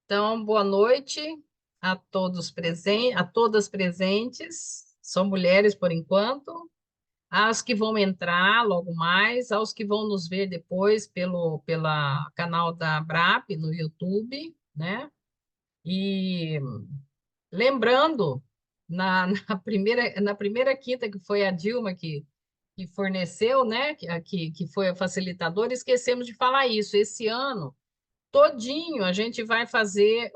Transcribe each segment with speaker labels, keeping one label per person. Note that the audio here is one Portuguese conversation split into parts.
Speaker 1: Então, boa noite a todos presentes, a todas presentes. São mulheres por enquanto. Aos que vão entrar logo mais, aos que vão nos ver depois pela canal da Abrap no YouTube, né? E lembrando, na primeira quinta, que foi a Dilma que forneceu, né? Que foi a facilitadora, esquecemos de falar isso. Esse ano todinho a gente vai fazer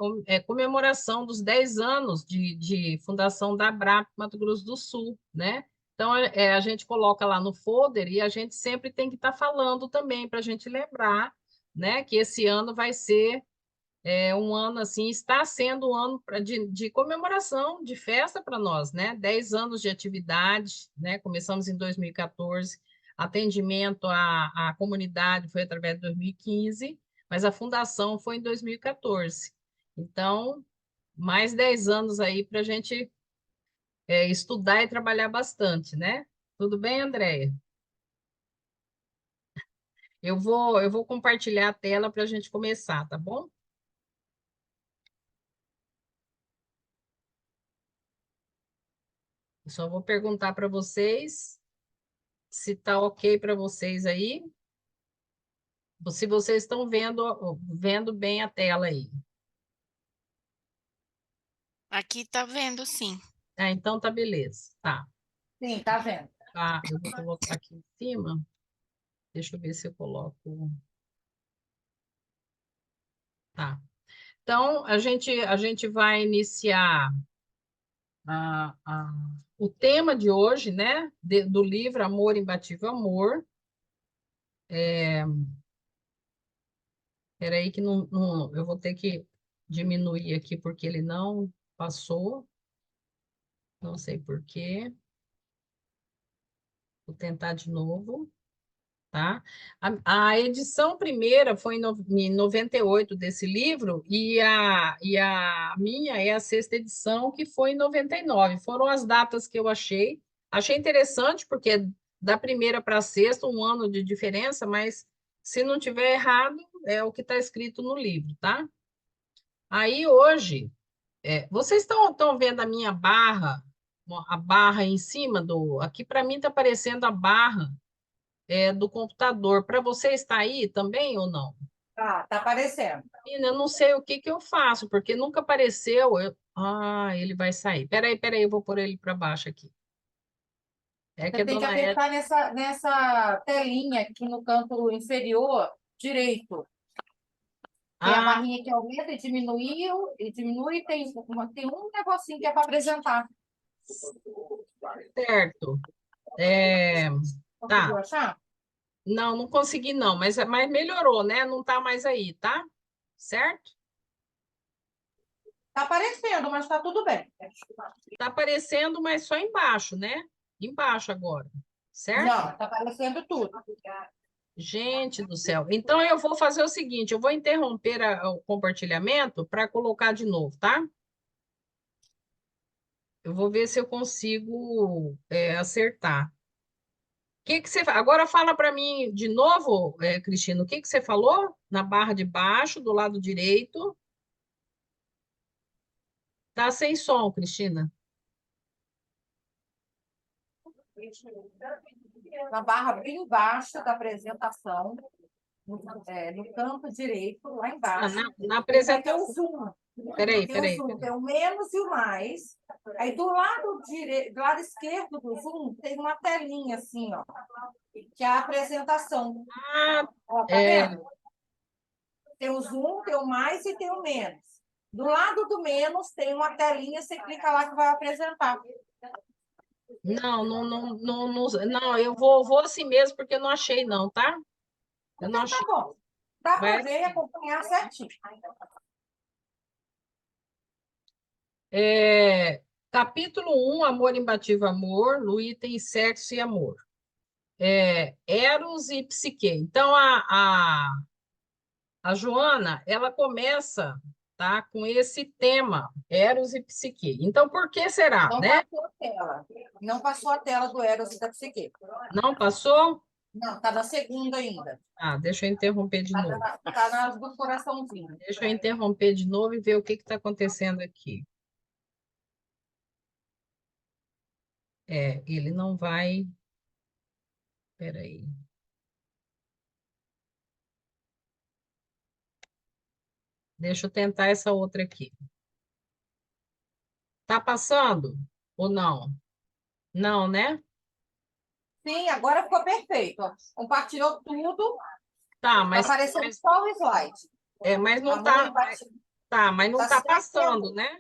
Speaker 1: comemoração dos 10 anos de fundação da Abrap Mato Grosso do Sul, né? Então, a gente coloca lá no folder e a gente sempre tem que estar falando também para a gente lembrar, né, que esse ano vai ser um ano, assim, está sendo um ano de comemoração, de festa para nós, né? 10 anos de atividade, né? Começamos em 2014, atendimento à comunidade foi através de 2015, mas a fundação foi em 2014. Então, mais 10 anos aí para a gente estudar e trabalhar bastante, né? Tudo bem, Andréia? Eu vou compartilhar a tela para a gente começar, tá bom? Eu só vou perguntar para vocês se tá ok para vocês aí, se vocês estão vendo bem a tela aí.
Speaker 2: Aqui tá vendo, sim.
Speaker 1: Ah, então tá beleza. Tá.
Speaker 3: Sim, tá vendo?
Speaker 1: Tá, eu vou colocar aqui em cima. Deixa eu ver se eu coloco. Tá. Então, a gente vai iniciar a, o tema de hoje, né? Do livro Amor Imbatível Amor. Espera aí que eu vou ter que diminuir aqui porque ele não passou. Não sei por quê. Vou tentar de novo, tá? A edição primeira foi em 98 desse livro, e a minha é a sexta edição, que foi em 99. Foram as datas que eu achei. Achei interessante, porque da primeira para a sexta, um ano de diferença, mas se não tiver errado, é o que está escrito no livro, tá? Aí hoje, vocês estão vendo a minha barra, a barra em cima do. Aqui para mim está aparecendo a barra do computador. Para você está aí também ou não?
Speaker 3: Tá aparecendo.
Speaker 1: Menina, eu não sei o que eu faço, porque nunca apareceu. Ele vai sair. Peraí, eu vou pôr ele para baixo aqui. É que
Speaker 3: Você
Speaker 1: a
Speaker 3: tem que
Speaker 1: dona Ed...
Speaker 3: apertar nessa telinha aqui no canto inferior direito. Tem a
Speaker 1: Ah,
Speaker 3: barrinha que aumenta e diminui, tem um negocinho que é para apresentar.
Speaker 1: certo. É, tá.
Speaker 3: Conseguiu achar?
Speaker 1: Não consegui não, mas melhorou, né? Não está mais aí, tá? Certo?
Speaker 3: Tá aparecendo, mas tá tudo bem.
Speaker 1: Está aparecendo, mas só embaixo, né? Embaixo agora, certo?
Speaker 3: Não, tá aparecendo tudo.
Speaker 1: Gente do céu. Então, eu vou fazer o seguinte: eu vou interromper o compartilhamento para colocar de novo, tá? Eu vou ver se eu consigo acertar. Agora fala para mim de novo, Cristina, o que você falou na barra de baixo, do lado direito? Tá sem som, Cristina.
Speaker 3: Na barra bem embaixo da apresentação, no canto direito, lá
Speaker 1: Ah,
Speaker 3: embaixo,
Speaker 1: na
Speaker 3: vai ter o
Speaker 1: apresentação.
Speaker 3: zoom.
Speaker 1: Peraí,
Speaker 3: Tem o
Speaker 1: peraí,
Speaker 3: zoom,
Speaker 1: peraí.
Speaker 3: tem o menos e o mais. Aí do lado direito, do lado esquerdo do zoom, tem uma telinha assim, ó, que é a apresentação.
Speaker 1: Ah,
Speaker 3: Ó, tá vendo? Tem o zoom, tem o mais e tem o menos. Do lado do menos tem uma telinha, você clica lá que vai apresentar.
Speaker 1: não, eu vou assim mesmo, porque eu não achei, não, tá? Eu não
Speaker 3: Então tá
Speaker 1: achei.
Speaker 3: bom. Dá
Speaker 1: Vai
Speaker 3: para ver e
Speaker 1: assim.
Speaker 3: acompanhar certinho.
Speaker 1: Capítulo 1, Amor Imbatível Amor, no item Sexo e Amor. Eros e Psique. Então, a Joana, ela começa, tá, com esse tema, Eros e Psique. Então, por que será,
Speaker 3: Não
Speaker 1: né?
Speaker 3: passou a tela. Não passou a tela do Eros e da Psique.
Speaker 1: Não passou?
Speaker 3: Não, tá na segunda ainda.
Speaker 1: Ah, deixa eu interromper de novo.
Speaker 3: Tá nas do coraçãozinho.
Speaker 1: Deixa eu interromper de novo e ver o que está acontecendo aqui. Ele não vai. Espera aí. Deixa eu tentar essa outra aqui. Tá passando ou não? Não, né?
Speaker 3: Sim, agora ficou perfeito. Ó. Compartilhou tudo,
Speaker 1: Tá,
Speaker 3: tá aparecendo só o slide.
Speaker 1: mas não
Speaker 3: Amor,
Speaker 1: tá,
Speaker 3: empate-
Speaker 1: tá, mas não
Speaker 3: tá
Speaker 1: tá
Speaker 3: se testando.
Speaker 1: passando, né?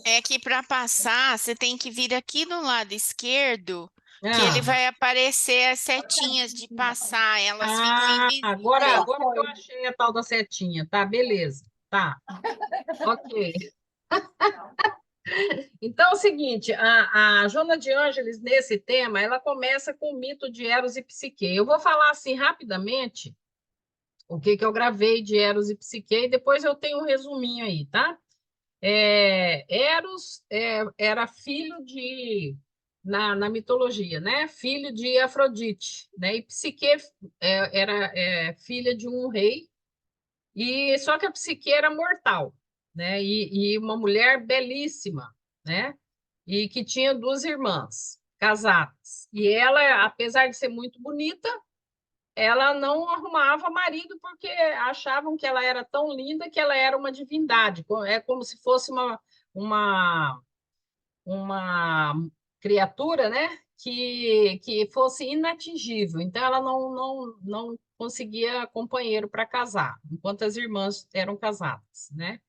Speaker 2: É que para passar, você tem que vir aqui no lado esquerdo, que ele
Speaker 1: Ah,
Speaker 2: vai aparecer as setinhas de passar, elas ficam
Speaker 3: Aí,
Speaker 2: invisíveis.
Speaker 3: ó,
Speaker 1: agora que eu
Speaker 3: foi.
Speaker 1: achei a tal da setinha, tá, beleza. Tá, ok. Então é o seguinte, a Joana de Ângeles, nesse tema, ela começa com o mito de Eros e Psique. Eu vou falar assim rapidamente o que que eu gravei de Eros e Psique, e depois eu tenho um resuminho aí, tá? Eros era filho na mitologia, né? Filho de Afrodite, né? E Psique era filha de um rei, e só que a Psique era mortal, né? E uma mulher belíssima, né? E que tinha duas irmãs casadas. E ela, apesar de ser muito bonita, ela não arrumava marido porque achavam que ela era tão linda que ela era uma divindade. É como se fosse uma, uma criatura, né? Que fosse inatingível. Então, ela não conseguia companheiro para casar, enquanto as irmãs eram casadas, né?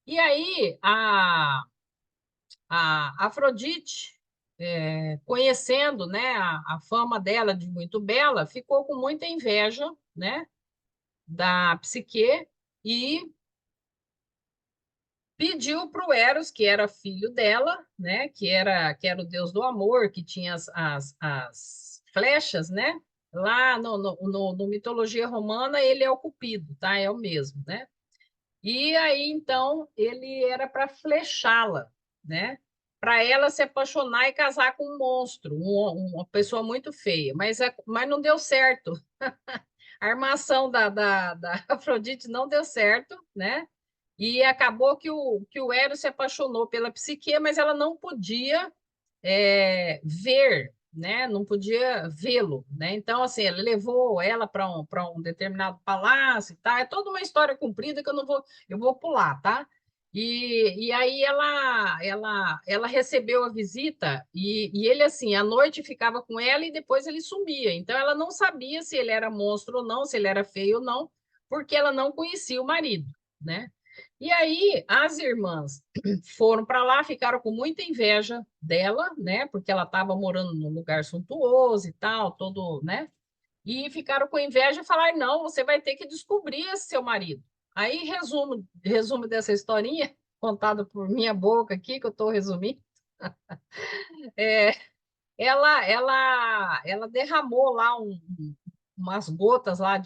Speaker 1: E aí, a Afrodite, conhecendo, né, a fama dela de muito bela, ficou com muita inveja, né, da Psique e pediu para o Eros, que era filho dela, né, que era o deus do amor, que tinha as flechas, né? Lá no mitologia romana, ele é o Cupido, tá? É o mesmo, né? E aí, então, ele era para flechá-la, né? Para ela se apaixonar e casar com um monstro, uma pessoa muito feia. Mas não deu certo. A armação da Afrodite não deu certo, né? E acabou que o Eros se apaixonou pela Psique, mas ela não podia ver, né? Não podia vê-lo, né? Então, assim, ela levou ela para um determinado palácio e tal. É toda uma história comprida que eu vou pular, tá? E aí ela recebeu a visita e ele, assim, à noite ficava com ela e depois ele sumia. Então, ela não sabia se ele era monstro ou não, se ele era feio ou não, porque ela não conhecia o marido, né? E aí as irmãs foram para lá, ficaram com muita inveja dela, né? Porque ela estava morando num lugar suntuoso e tal, todo, né? E ficaram com inveja e falaram: não, você vai ter que descobrir esse seu marido. Aí, resumo dessa historinha, contada por minha boca aqui, que eu estou resumindo, é, ela derramou lá umas gotas lá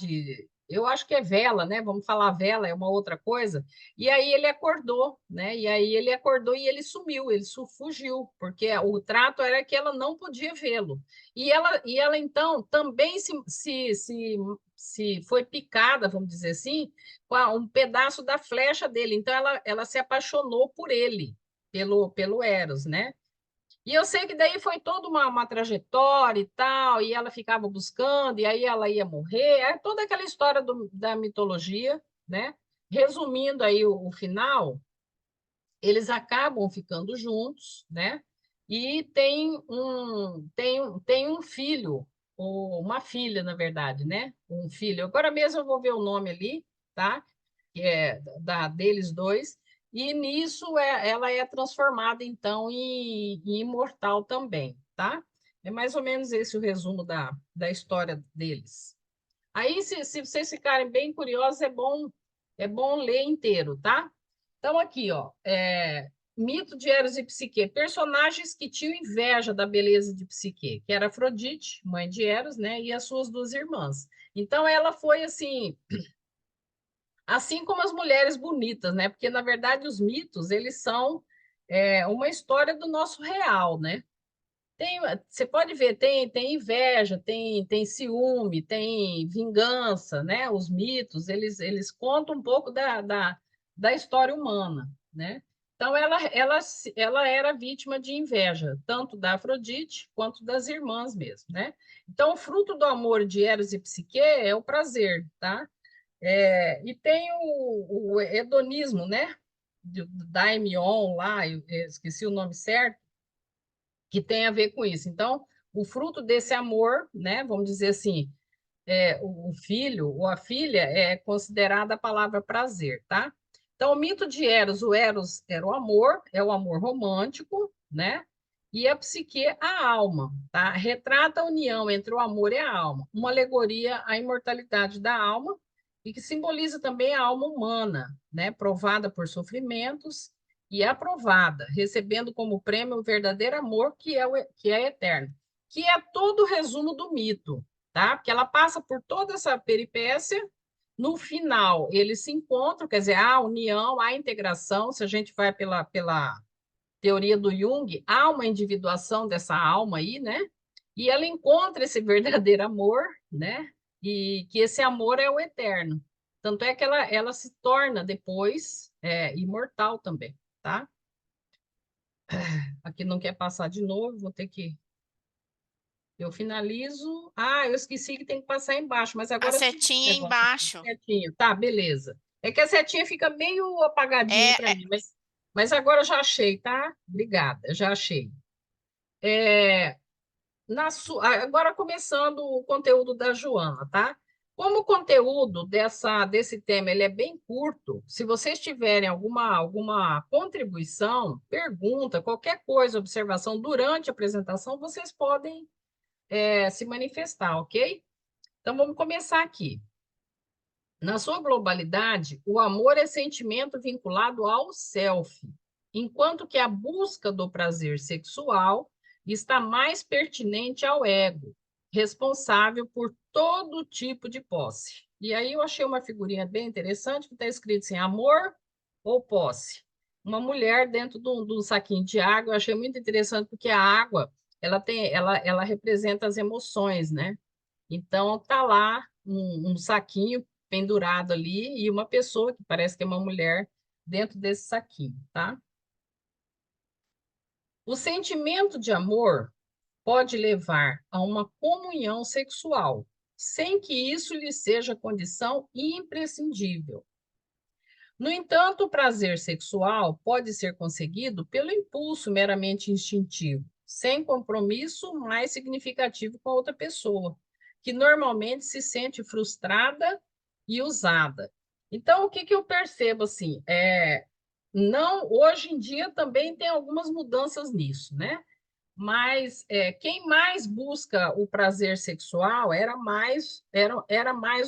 Speaker 1: eu acho que é vela, né? Vamos falar vela, é uma outra coisa. E aí ele acordou, né? E aí ele acordou e ele sumiu, ele fugiu, porque o trato era que ela não podia vê-lo. E ela então também se foi picada, vamos dizer assim, com um pedaço da flecha dele. Então ela se apaixonou por ele, pelo Eros, né? E eu sei que daí foi toda uma trajetória e tal, e ela ficava buscando, e aí ela ia morrer, é toda aquela história da mitologia, né? Resumindo aí o final, eles acabam ficando juntos, né? E tem um filho, ou uma filha, na verdade, né? Um filho. Agora mesmo eu vou ver o nome ali, tá? Que é deles dois. E nisso ela é transformada, então, em imortal também, tá? É mais ou menos esse o resumo da história deles. Aí, se vocês ficarem bem curiosos, é bom ler inteiro, tá? Então, aqui, ó, mito de Eros e Psique, personagens que tinham inveja da beleza de Psique, que era Afrodite, mãe de Eros, né, e as suas duas irmãs. Então, ela foi assim como as mulheres bonitas, né? Porque, na verdade, os mitos, eles são uma história do nosso real, né? Você pode ver, tem inveja, tem ciúme, tem vingança, né? Os mitos, eles contam um pouco da história humana, né? Então, ela era vítima de inveja, tanto da Afrodite quanto das irmãs mesmo, né? Então, o fruto do amor de Eros e Psique é o prazer, tá? E tem o hedonismo, né? Do Daimyon lá, eu esqueci o nome certo, que tem a ver com isso. Então, o fruto desse amor, né? Vamos dizer assim, o filho ou a filha é considerada a palavra prazer, tá? Então, o mito de Eros, o Eros era o amor, é o amor romântico, né? E a psique, a alma, tá? Retrata a união entre o amor e a alma, uma alegoria à imortalidade da alma e que simboliza também a alma humana, né? Provada por sofrimentos e aprovada, recebendo como prêmio o verdadeiro amor que é eterno, que é todo o resumo do mito, tá? Porque ela passa por toda essa peripécia, no final eles se encontram, quer dizer, há união, há integração, se a gente vai pela teoria do Jung, há uma individuação dessa alma aí, né? E ela encontra esse verdadeiro amor, né? E que esse amor é o eterno. Tanto é que ela se torna depois imortal também, tá? Aqui não quer passar de novo, vou ter que eu finalizo. Ah, eu esqueci que tem que passar embaixo, mas
Speaker 2: A
Speaker 1: agora eu fiz esse
Speaker 2: setinha
Speaker 1: negócio aqui,
Speaker 2: embaixo.
Speaker 1: setinha. Tá, beleza. É que a setinha fica meio apagadinha aí
Speaker 2: É,
Speaker 1: para mim, mas agora eu já achei, tá? Obrigada, já achei. Agora começando o conteúdo da Joana, tá? Como o conteúdo desse tema ele é bem curto, se vocês tiverem alguma contribuição, pergunta, qualquer coisa, observação durante a apresentação, vocês podem se manifestar, ok? Então, vamos começar aqui. Na sua globalidade, o amor é sentimento vinculado ao self, enquanto que a busca do prazer sexual está mais pertinente ao ego, responsável por todo tipo de posse. E aí eu achei uma figurinha bem interessante que está escrito assim, amor ou posse. Uma mulher dentro de um saquinho de água, eu achei muito interessante porque a água, ela representa as emoções, né? Então, tá lá um saquinho pendurado ali e uma pessoa que parece que é uma mulher dentro desse saquinho, tá? O sentimento de amor pode levar a uma comunhão sexual, sem que isso lhe seja condição imprescindível. No entanto, o prazer sexual pode ser conseguido pelo impulso meramente instintivo, sem compromisso mais significativo com a outra pessoa, que normalmente se sente frustrada e usada. Então, o que eu percebo assim? Não, hoje em dia também tem algumas mudanças nisso, né? Mas quem mais busca o prazer sexual era mais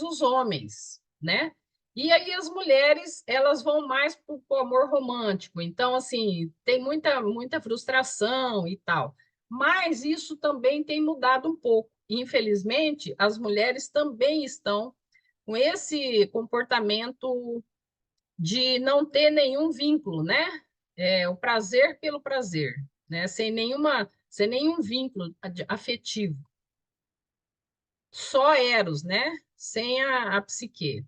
Speaker 1: os homens, né? E aí as mulheres, elas vão mais para o amor romântico. Então, assim, tem muita frustração e tal. Mas isso também tem mudado um pouco. Infelizmente, as mulheres também estão com esse comportamento de não ter nenhum vínculo, né? O prazer pelo prazer, né? Sem nenhum vínculo afetivo. Só Eros, né? Sem a psique.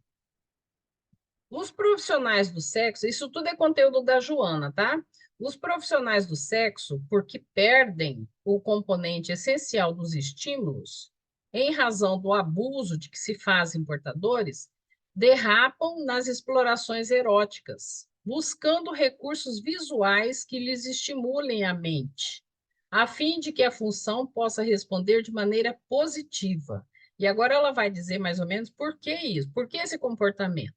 Speaker 1: Os profissionais do sexo, isso tudo é conteúdo da Joana, tá? Os profissionais do sexo, porque perdem o componente essencial dos estímulos, em razão do abuso de que se fazem portadores, derrapam nas explorações eróticas, buscando recursos visuais que lhes estimulem a mente, a fim de que a função possa responder de maneira positiva. E agora ela vai dizer mais ou menos por que isso, por que esse comportamento.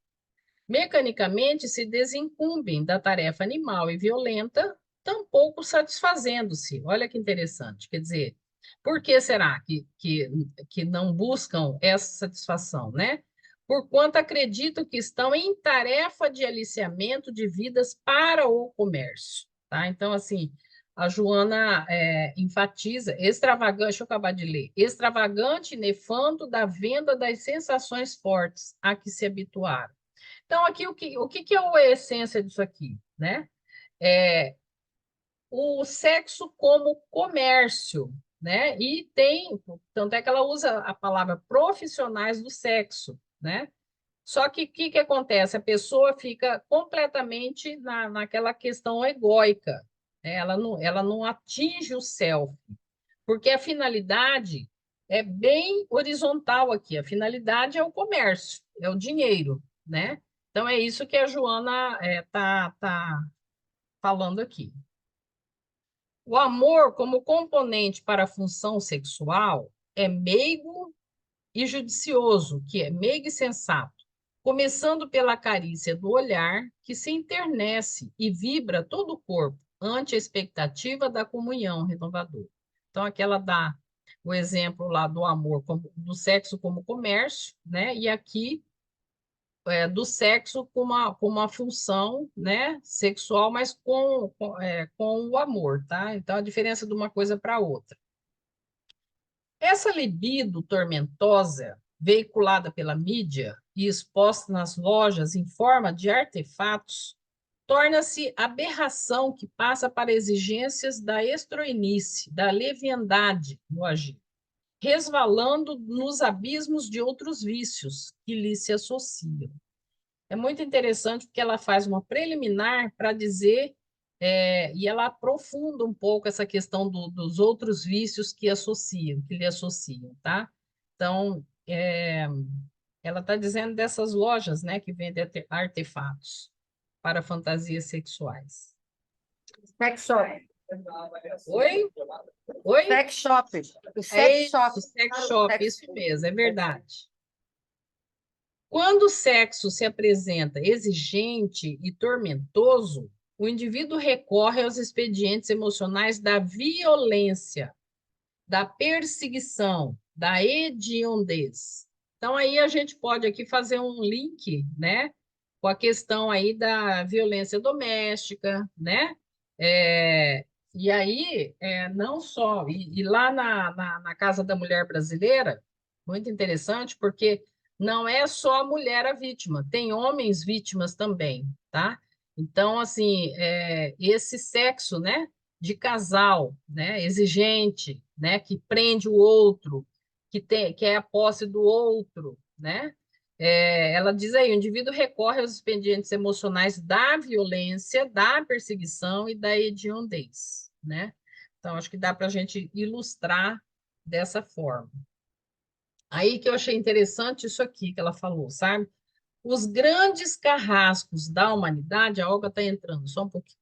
Speaker 1: Mecanicamente se desincumbem da tarefa animal e violenta, tampouco satisfazendo-se. Olha que interessante. Quer dizer, por que será que não buscam essa satisfação, né? Porquanto acreditam que estão em tarefa de aliciamento de vidas para o comércio, tá? Então, assim, a Joana enfatiza, extravagante, deixa eu acabar de ler, extravagante e nefando da venda das sensações fortes a que se habituaram. Então, aqui, o que é a essência disso aqui, né? o sexo como comércio, né? E tem, tanto é que ela usa a palavra profissionais do sexo, né? Só que o que acontece? A pessoa fica completamente naquela questão egóica, né? Ela não atinge o self, porque a finalidade é bem horizontal aqui. A finalidade é o comércio, é o dinheiro, né? Então, é isso que a Joana tá falando aqui. O amor, como componente para a função sexual, é meigo e judicioso, que é meigo e sensato, começando pela carícia do olhar, que se enternece e vibra todo o corpo ante a expectativa da comunhão renovadora. Então, aqui ela dá o exemplo lá do amor, do sexo como comércio, né? E aqui do sexo com uma função, né, sexual, mas com o amor, tá? Então, a diferença de uma coisa para outra. Essa libido tormentosa, veiculada pela mídia e exposta nas lojas em forma de artefatos, torna-se aberração que passa para exigências da estroinice, da leviandade no agir, resvalando nos abismos de outros vícios que lhe se associam. É muito interessante porque ela faz uma preliminar para dizer, e ela aprofunda um pouco essa questão dos outros vícios que lhe associam, tá? Então, ela está dizendo dessas lojas, né, que vendem artefatos para fantasias sexuais.
Speaker 3: Sex shop.
Speaker 1: Oi? Oi?
Speaker 3: Sex shop. O
Speaker 1: É
Speaker 3: sex shop.
Speaker 1: isso, sex shop, isso mesmo, é verdade. Quando o sexo se apresenta exigente e tormentoso, o indivíduo recorre aos expedientes emocionais da violência, da perseguição, da hediondez. Então, aí a gente pode aqui fazer um link, né, com a questão aí da violência doméstica, né? E aí, não só, e lá na Casa da Mulher Brasileira, muito interessante, porque não é só a mulher a vítima, tem homens vítimas também, tá? Então, assim, esse sexo, né, de casal, né, exigente, né, que prende o outro, que é a posse do outro, né? Ela diz aí, o indivíduo recorre aos expedientes emocionais da violência, da perseguição e da hediondez, né? Então, acho que dá para a gente ilustrar dessa forma. Aí que eu achei interessante isso aqui que ela falou, sabe? Os grandes carrascos da humanidade, a Olga está entrando, só um pouquinho.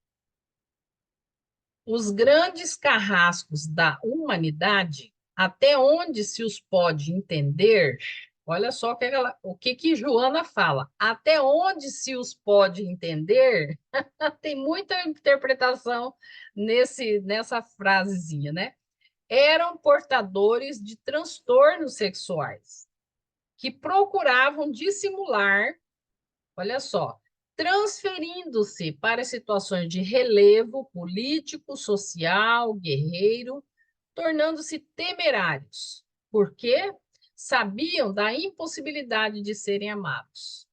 Speaker 1: Os grandes carrascos da humanidade, até onde se os pode entender, olha só o que Joana fala, até onde se os pode entender, tem muita interpretação nessa frasezinha, né? Eram portadores de transtornos sexuais, que procuravam dissimular, olha só, transferindo-se para situações de relevo político, social, guerreiro, tornando-se temerários, porque sabiam da impossibilidade de serem amados.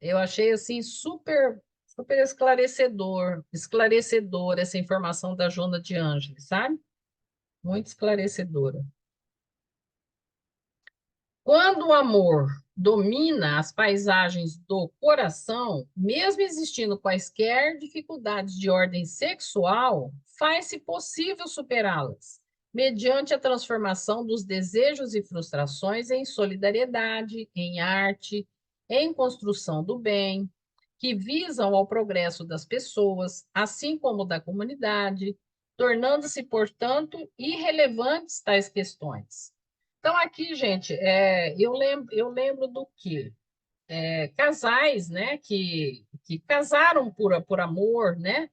Speaker 1: Eu achei assim super esclarecedor essa informação da Joana de Ângeles, sabe? Muito esclarecedora. Quando o amor domina as paisagens do coração, mesmo existindo quaisquer dificuldades de ordem sexual, faz-se possível superá-las, mediante a transformação dos desejos e frustrações em solidariedade, em arte, em construção do bem, que visam ao progresso das pessoas, assim como da comunidade, tornando-se, portanto, irrelevantes tais questões. Então, aqui, gente, eu lembro do quê? Casais, né, que casaram por amor, né?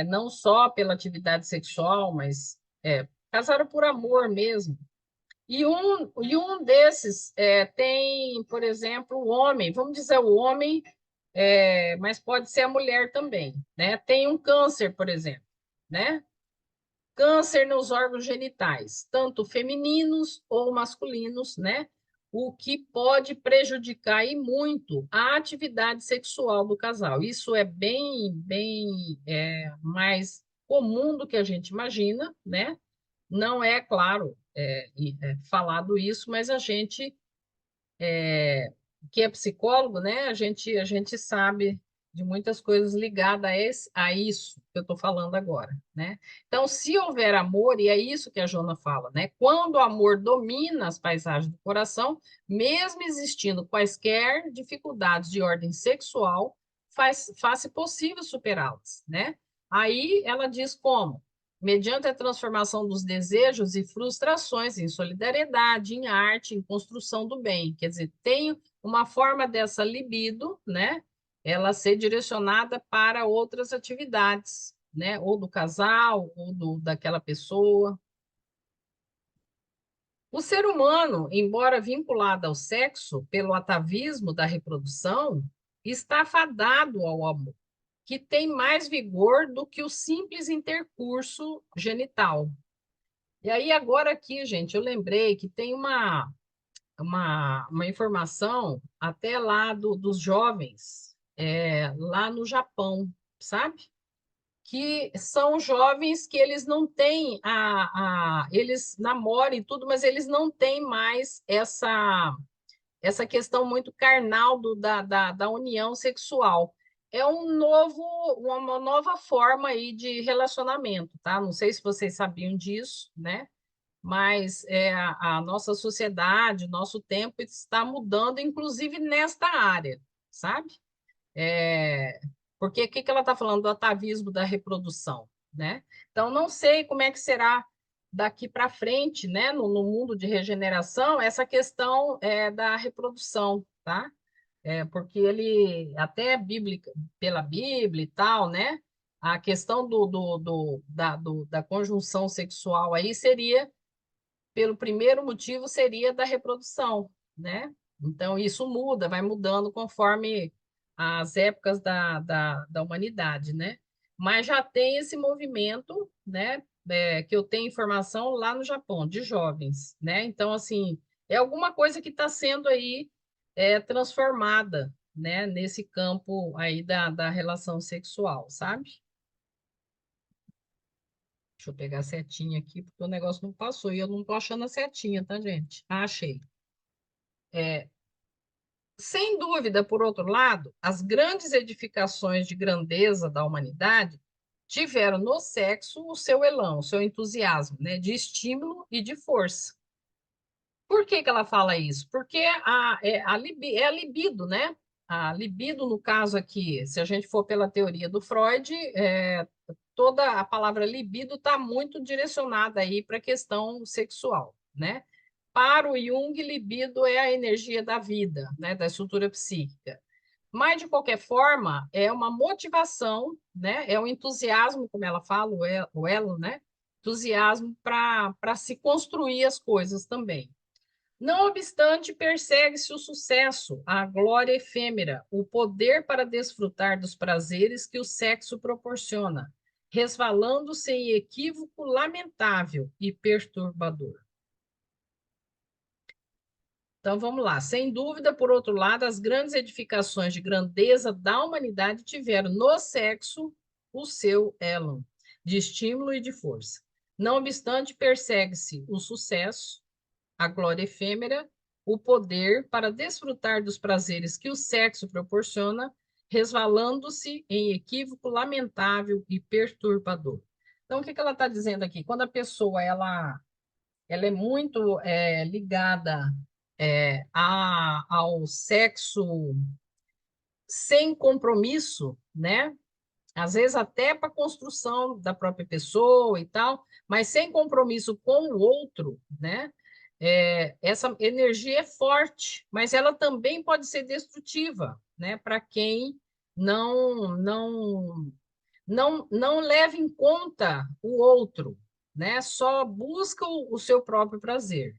Speaker 1: Não só pela atividade sexual, mas casaram por amor mesmo. E um desses tem, por exemplo, o homem, vamos dizer o homem, mas pode ser a mulher também, né? Tem um câncer, por exemplo, né? Câncer nos órgãos genitais, tanto femininos ou masculinos, né? o que pode prejudicar e muito a atividade sexual do casal. Isso é bem mais comum do que a gente imagina, né? Não é, claro, falado isso, mas a gente que é psicólogo, né? A gente sabe de muitas coisas ligadas a isso que eu estou falando agora, né? Então, se houver amor, e é isso que a Jona fala, né? Quando o amor domina as paisagens do coração, mesmo existindo quaisquer dificuldades de ordem sexual, faz-se possível superá-las, né? Aí ela diz como? Mediante a transformação dos desejos e frustrações em solidariedade, em arte, em construção do bem. Quer dizer, tem uma forma dessa libido, né? Ela ser direcionada para outras atividades, né? Ou do casal, ou daquela pessoa. O ser humano, embora vinculado ao sexo pelo atavismo da reprodução, está fadado ao amor, que tem mais vigor do que o simples intercurso genital. E aí, agora aqui, gente, eu lembrei que tem uma informação até lá dos jovens, lá no Japão, sabe? Que são jovens que eles não têm eles namoram e tudo, mas eles não têm mais essa questão muito carnal da união sexual. É uma nova forma aí de relacionamento, tá? Não sei se vocês sabiam disso, né? Mas a nossa sociedade, nosso tempo está mudando, inclusive nesta área, sabe? Porque o que ela está falando do atavismo da reprodução, né? Então, não sei como é que será daqui para frente, né, no mundo de regeneração, essa questão da reprodução, tá? Porque ele, até bíblica, pela Bíblia e tal, né? A questão da conjunção sexual aí seria pelo primeiro motivo seria da reprodução, né? Então, isso muda, vai mudando conforme as épocas da humanidade, né? Mas já tem esse movimento, né? Que eu tenho informação lá no Japão, de jovens, né? Então, assim, é alguma coisa que está sendo aí transformada, né? Nesse campo aí da relação sexual, sabe? Deixa eu pegar a setinha aqui, porque o negócio não passou e eu não estou achando a setinha, tá, gente? Ah, achei. Sem dúvida, por outro lado, as grandes edificações de grandeza da humanidade tiveram no sexo o seu elão, o seu entusiasmo, né, de estímulo e de força. Por que ela fala isso? Porque é a libido, né? A libido, no caso aqui, se a gente for pela teoria do Freud, toda a palavra libido está muito direcionada aí para a questão sexual, né? Para o Jung, libido é a energia da vida, né? Da estrutura psíquica. Mas, de qualquer forma, é uma motivação, né? É um entusiasmo, como ela fala, o elo, né? Entusiasmo para se construir as coisas também. Não obstante, persegue-se o sucesso, a glória efêmera, o poder para desfrutar dos prazeres que o sexo proporciona, resvalando-se em equívoco lamentável e perturbador. Então, vamos lá. Sem dúvida, por outro lado, as grandes edificações de grandeza da humanidade tiveram no sexo o seu elo de estímulo e de força. Não obstante, persegue-se o sucesso, a glória efêmera, o poder para desfrutar dos prazeres que o sexo proporciona, resvalando-se em equívoco lamentável e perturbador. Então, o que ela está dizendo aqui? Quando a pessoa ela é muito ligada ao sexo sem compromisso, né? Às vezes até para a construção da própria pessoa e tal, mas sem compromisso com o outro, né? Essa energia é forte, mas ela também pode ser destrutiva, né? Para quem não leva em conta o outro, né? Só busca o seu próprio prazer.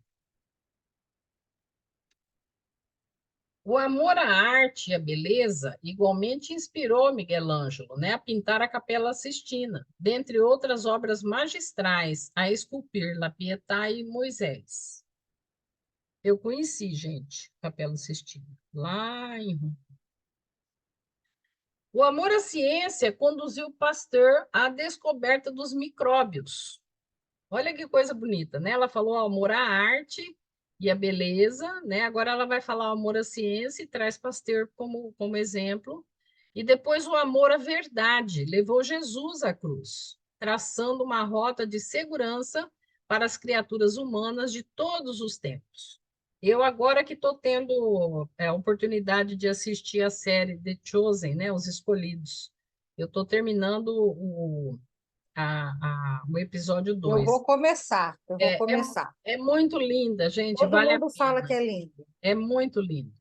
Speaker 1: O amor à arte e à beleza igualmente inspirou Miguel Ângelo, né, a pintar a Capela Sistina, dentre outras obras magistrais, a esculpir La Pietà e Moisés. Eu conheci, gente, Capela Sistina, lá em Roma. O amor à ciência conduziu Pasteur à descoberta dos micróbios. Olha que coisa bonita, né? Ela falou amor à arte e à beleza, né? Agora ela vai falar amor à ciência e traz Pasteur como exemplo. E depois o amor à verdade levou Jesus à cruz, traçando uma rota de segurança para as criaturas humanas de todos os tempos. Eu agora que estou tendo a oportunidade de assistir a série The Chosen, né? Os Escolhidos. Eu estou terminando o episódio
Speaker 3: Eu
Speaker 1: 2.
Speaker 3: vou começar, eu vou
Speaker 1: É, é,
Speaker 3: começar.
Speaker 1: é muito linda, gente,
Speaker 3: Todo
Speaker 1: vale a
Speaker 3: mundo fala que
Speaker 1: pena.
Speaker 3: é lindo.
Speaker 1: É muito lindo.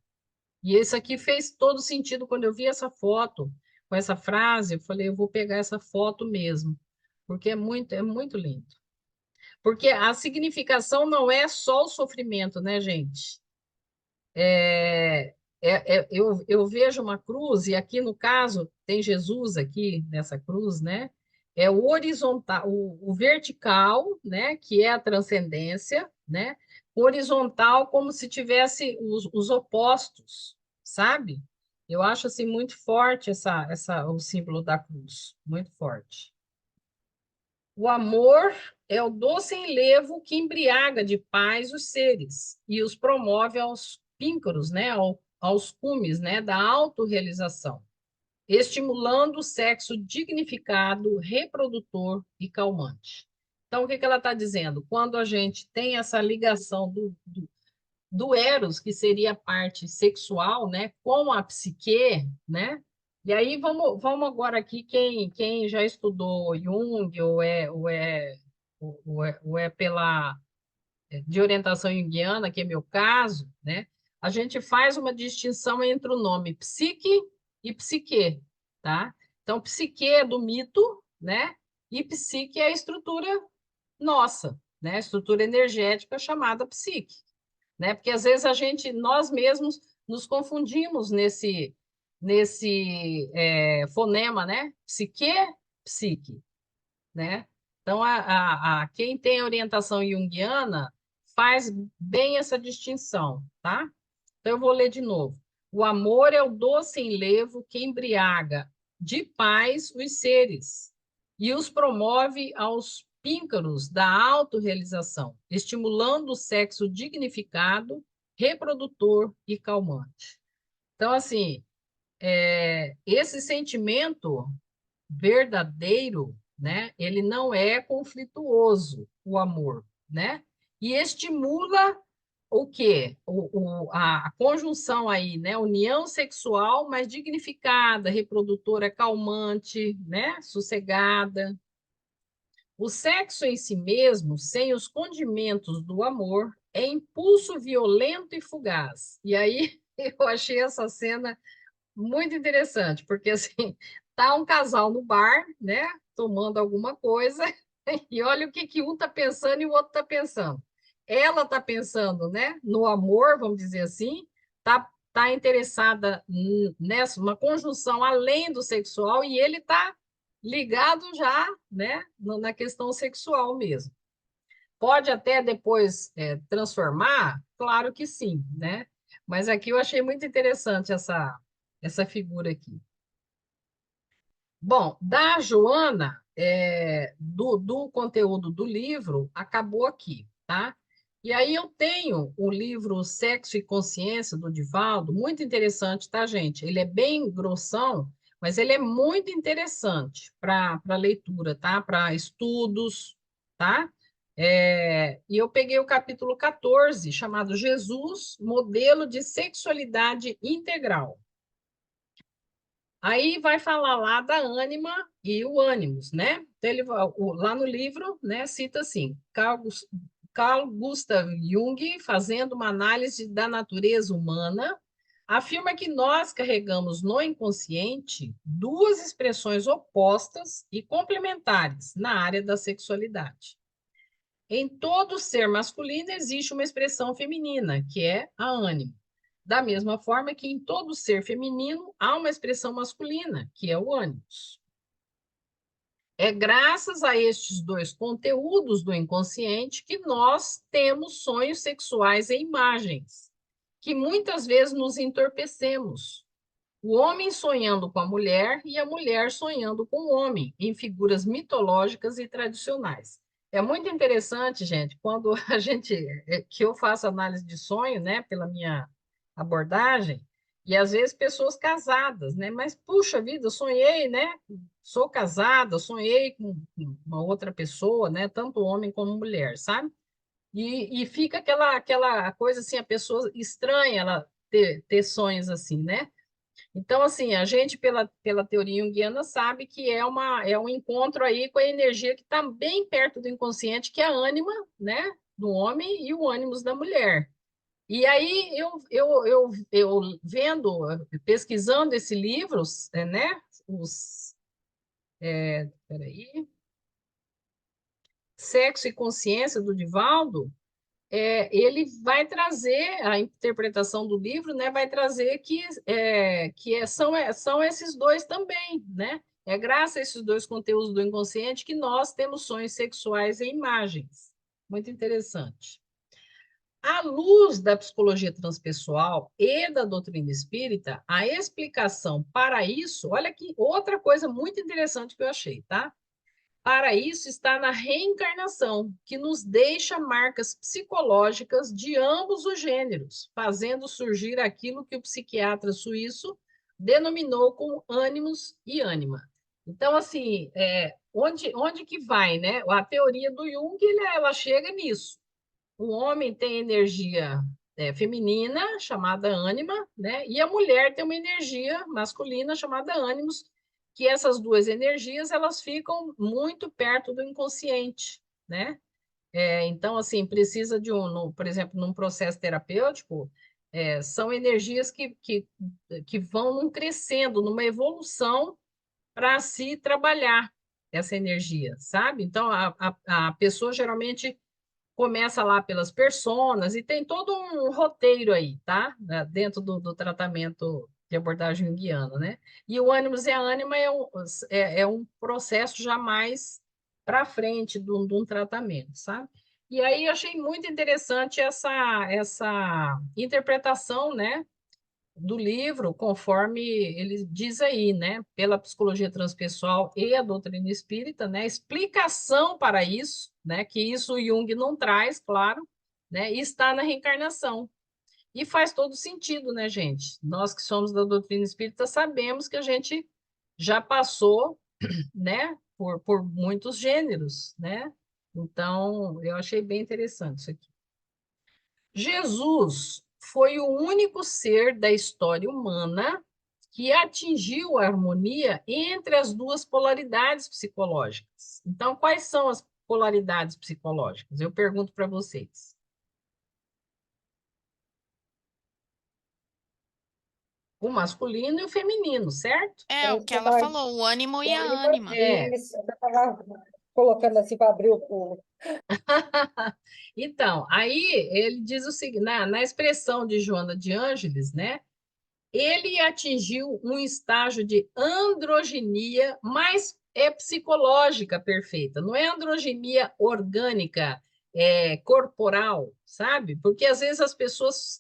Speaker 1: E esse aqui fez todo sentido quando eu vi essa foto com essa frase, eu falei, eu vou pegar essa foto mesmo, porque é muito lindo. Porque a significação não é só o sofrimento, né, gente? Eu vejo uma cruz, e aqui no caso tem Jesus aqui nessa cruz, né? É o horizontal, o vertical, né? Que é a transcendência, né? O horizontal como se tivesse os opostos, sabe? Eu acho assim muito forte o símbolo da cruz, muito forte. O amor é o doce enlevo que embriaga de paz os seres e os promove aos píncaros, né, aos cumes, né, da autorrealização, estimulando o sexo dignificado, reprodutor e calmante. Então, o que ela está dizendo? Quando a gente tem essa ligação do eros, que seria a parte sexual, né, com a psique, né? E aí vamos agora aqui, quem já estudou Jung ou é pela de orientação junguiana, que é meu caso, né? A gente faz uma distinção entre o nome psique e psique, tá? Então, psique é do mito, né? E psique é a estrutura nossa, né? A estrutura energética chamada psique, né? Porque às vezes nós mesmos, nos confundimos nesse fonema, né? Psique, psique, né? Então, quem tem orientação junguiana faz bem essa distinção, tá? Então, eu vou ler de novo. O amor é o doce enlevo que embriaga de paz os seres e os promove aos píncaros da autorrealização, estimulando o sexo dignificado, reprodutor e calmante. Então, assim, esse sentimento verdadeiro, né? Ele não é conflituoso, o amor, né? E estimula o quê? A conjunção aí, né? União sexual mais dignificada, reprodutora, calmante, né? Sossegada. O sexo em si mesmo, sem os condimentos do amor, é impulso violento e fugaz. E aí eu achei essa cena muito interessante, porque assim, tá um casal no bar, né, tomando alguma coisa, e olha o que um está pensando e o outro está pensando. Ela está pensando, né, no amor, vamos dizer assim, tá interessada nessa uma conjunção além do sexual e ele está ligado já, né, na questão sexual mesmo. Pode até depois transformar? Claro que sim, né? Mas aqui eu achei muito interessante essa figura aqui. Bom, da Joana, do conteúdo do livro, acabou aqui, tá? E aí eu tenho o livro Sexo e Consciência, do Divaldo, muito interessante, tá, gente? Ele é bem grossão, mas ele é muito interessante para leitura, tá? Para estudos, tá? E eu peguei o capítulo 14, chamado Jesus, Modelo de Sexualidade Integral. Aí vai falar lá da ânima e o ânimos, né? Então, lá no livro, né, cita assim, Carl Gustav Jung, fazendo uma análise da natureza humana, afirma que nós carregamos no inconsciente duas expressões opostas e complementares na área da sexualidade. Em todo ser masculino existe uma expressão feminina, que é a ânima. Da mesma forma que em todo ser feminino há uma expressão masculina, que é o ânimos. É graças a estes dois conteúdos do inconsciente que nós temos sonhos sexuais e imagens, que muitas vezes nos entorpecemos. O homem sonhando com a mulher e a mulher sonhando com o homem, em figuras mitológicas e tradicionais. É muito interessante, gente, quando que eu faço análise de sonho, né, pela minha abordagem, e às vezes pessoas casadas, né, mas puxa vida, eu sonhei, né, sou casada, sonhei com uma outra pessoa, né, tanto homem como mulher, sabe? E fica aquela coisa assim, a pessoa estranha ela ter sonhos assim, né? Então, assim, a gente, pela teoria junguiana, sabe que é um encontro aí com a energia que está bem perto do inconsciente, que é a ânima, né, do homem e o ânimos da mulher. E aí, eu vendo, pesquisando esse livro, né, peraí, Sexo e Consciência, do Divaldo, ele vai trazer a interpretação do livro, né? Vai trazer são esses dois também, né? É graças a esses dois conteúdos do inconsciente que nós temos sonhos sexuais e imagens. Muito interessante. À luz da psicologia transpessoal e da doutrina espírita, a explicação para isso, olha que outra coisa muito interessante que eu achei, tá? Para isso está na reencarnação, que nos deixa marcas psicológicas de ambos os gêneros, fazendo surgir aquilo que o psiquiatra suíço denominou como ânimos e ânima. Então, assim, onde que vai, né? A teoria do Jung, ela chega nisso. O homem tem energia feminina, chamada ânima, né? E a mulher tem uma energia masculina, chamada ânimos, que essas duas energias elas ficam muito perto do inconsciente, né? Então, assim, precisa de por exemplo, num processo terapêutico, são energias que vão crescendo, numa evolução para se trabalhar essa energia, sabe? Então, a pessoa geralmente começa lá pelas personas e tem todo um roteiro aí, tá? Dentro do tratamento de abordagem junguiana, né? E o ânimos e a ânima é um processo já mais para frente de um tratamento, sabe? E aí eu achei muito interessante essa interpretação, né, do livro, conforme ele diz aí, né, pela psicologia transpessoal e a doutrina espírita, né, explicação para isso, né, que isso o Jung não traz, claro, né, e está na reencarnação. E faz todo sentido, né, gente? Nós que somos da doutrina espírita sabemos que a gente já passou, né, por muitos gêneros, né? Então, eu achei bem interessante isso aqui. Jesus foi o único ser da história humana que atingiu a harmonia entre as duas polaridades psicológicas. Então, quais são as polaridades psicológicas? Eu pergunto para vocês. O masculino e o feminino, certo?
Speaker 2: É o que ela falou, o ânimo e a ânima.
Speaker 3: Isso, eu estava colocando assim para abrir o pulo.
Speaker 1: Então, aí ele diz o seguinte, na expressão de Joana de Ângeles, né? Ele atingiu um estágio de androginia, mas é psicológica perfeita, não é androginia orgânica, corporal, sabe? Porque às vezes as pessoas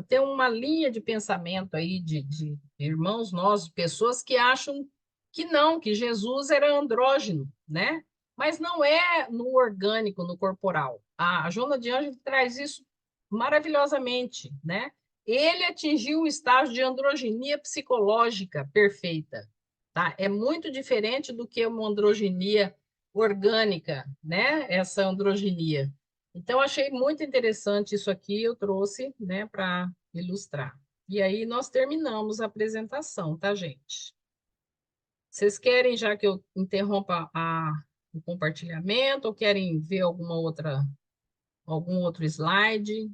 Speaker 1: têm uma linha de pensamento aí de irmãos nossos, pessoas que acham que não, que Jesus era andrógeno, né? Mas não é no orgânico, no corporal. A Joana de Ângeles traz isso maravilhosamente, né? Ele atingiu um estágio de androgenia psicológica perfeita, tá? É muito diferente do que uma androgenia orgânica, né? Essa androgenia. Então, achei muito interessante isso aqui, eu trouxe, né, para ilustrar. E aí, nós terminamos a apresentação, tá, gente? Vocês querem, já que eu interrompa o compartilhamento, ou querem ver algum outro slide?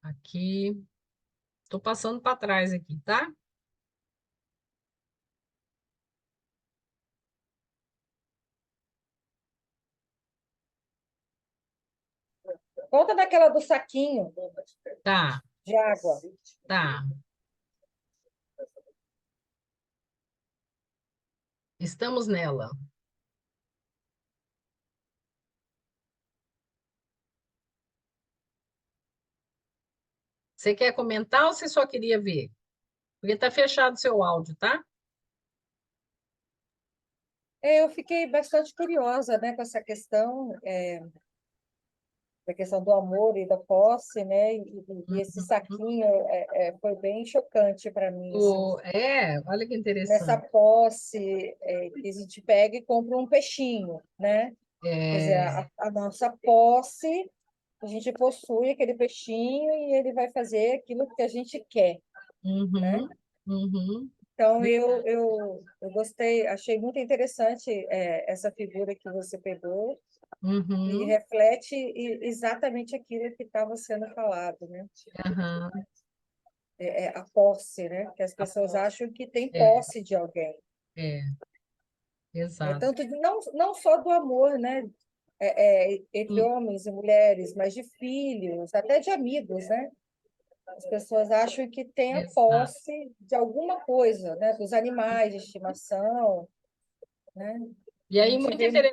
Speaker 1: Aqui. Estou passando para trás aqui, tá?
Speaker 3: Conta daquela do saquinho
Speaker 1: Tá,
Speaker 3: de água.
Speaker 1: tá. Estamos nela. Você quer comentar ou você só queria ver? Porque está fechado o seu áudio, tá?
Speaker 3: Eu fiquei bastante curiosa, né, com essa questão, da questão do amor e da posse, né? E esse saquinho foi bem chocante para mim, assim.
Speaker 1: Olha que
Speaker 3: Nessa
Speaker 1: interessante.
Speaker 3: posse, que a gente pega e compra um peixinho, né? Quer dizer,
Speaker 1: É,
Speaker 3: a nossa posse, a gente possui aquele peixinho e ele vai fazer aquilo que a gente quer, né?
Speaker 1: uhum, uhum,
Speaker 3: Então, eu gostei, achei muito interessante essa figura que você pegou e
Speaker 1: uhum,
Speaker 3: reflete exatamente aquilo que estava sendo falado, né?
Speaker 1: aham,
Speaker 3: A posse, né? Que as
Speaker 1: a
Speaker 3: pessoas
Speaker 1: posse.
Speaker 3: acham que tem
Speaker 1: É,
Speaker 3: posse de alguém.
Speaker 1: é,
Speaker 3: Né?
Speaker 1: exato.
Speaker 3: Tanto não só do amor, né? Entre
Speaker 1: Hum,
Speaker 3: homens e mulheres, mas de filhos, até de amigos, né? As pessoas acham que tem a
Speaker 1: exato.
Speaker 3: posse de alguma coisa, né? Dos animais de estimação, né?
Speaker 1: E
Speaker 3: A
Speaker 1: aí,
Speaker 3: gente vê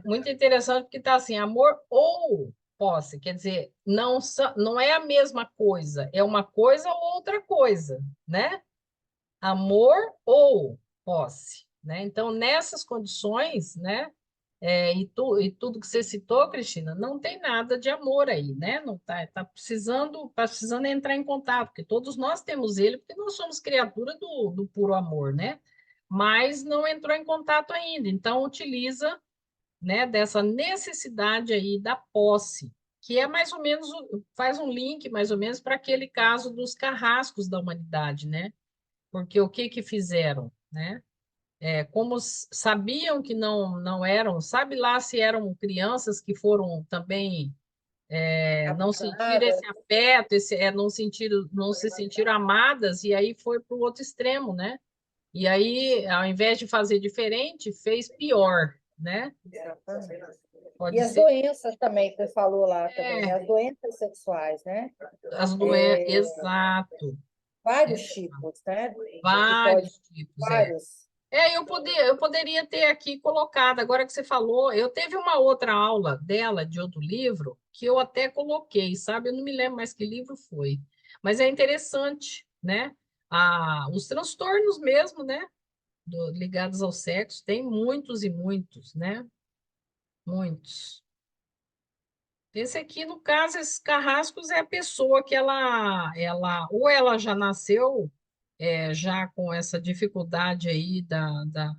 Speaker 1: muito interessante porque está assim, amor ou posse, quer dizer, não é a mesma coisa, é uma coisa ou outra coisa, né? Amor ou posse, né? Então, nessas condições, né? E tudo que você citou, Cristina, não tem nada de amor aí, né? Não tá precisando entrar em contato, porque todos nós temos ele, porque nós somos criatura do puro amor, né? Mas não entrou em contato ainda, então utiliza, né, dessa necessidade aí da posse, que é mais ou menos, faz um link mais ou menos para aquele caso dos carrascos da humanidade, né? Porque o que que fizeram, né? Como sabiam que não eram, sabe lá se eram crianças que foram também não sentiram
Speaker 3: abusadas.
Speaker 1: esse afeto, não se sentiram amadas, e aí foi para o outro extremo, né? E aí, ao invés de fazer diferente, fez pior, né?
Speaker 3: Exatamente. E
Speaker 1: Pode
Speaker 3: as
Speaker 1: ser
Speaker 3: doenças também, que você falou lá também, né?
Speaker 1: é,
Speaker 3: As doenças sexuais, né?
Speaker 1: as doenças, exato,
Speaker 3: Vários tipos, né? Que pode,
Speaker 1: vários tipos,
Speaker 3: vários.
Speaker 1: Eu poderia ter aqui colocado, agora que você falou, eu teve uma outra aula dela, de outro livro, que eu até coloquei, sabe? Eu não me lembro mais que livro foi. Mas é interessante, né? Os transtornos mesmo, né? Ligados ao sexo, tem muitos e muitos, né? Muitos. Esse aqui, no caso, esses carrascos é a pessoa que ou ela já nasceu já com essa dificuldade aí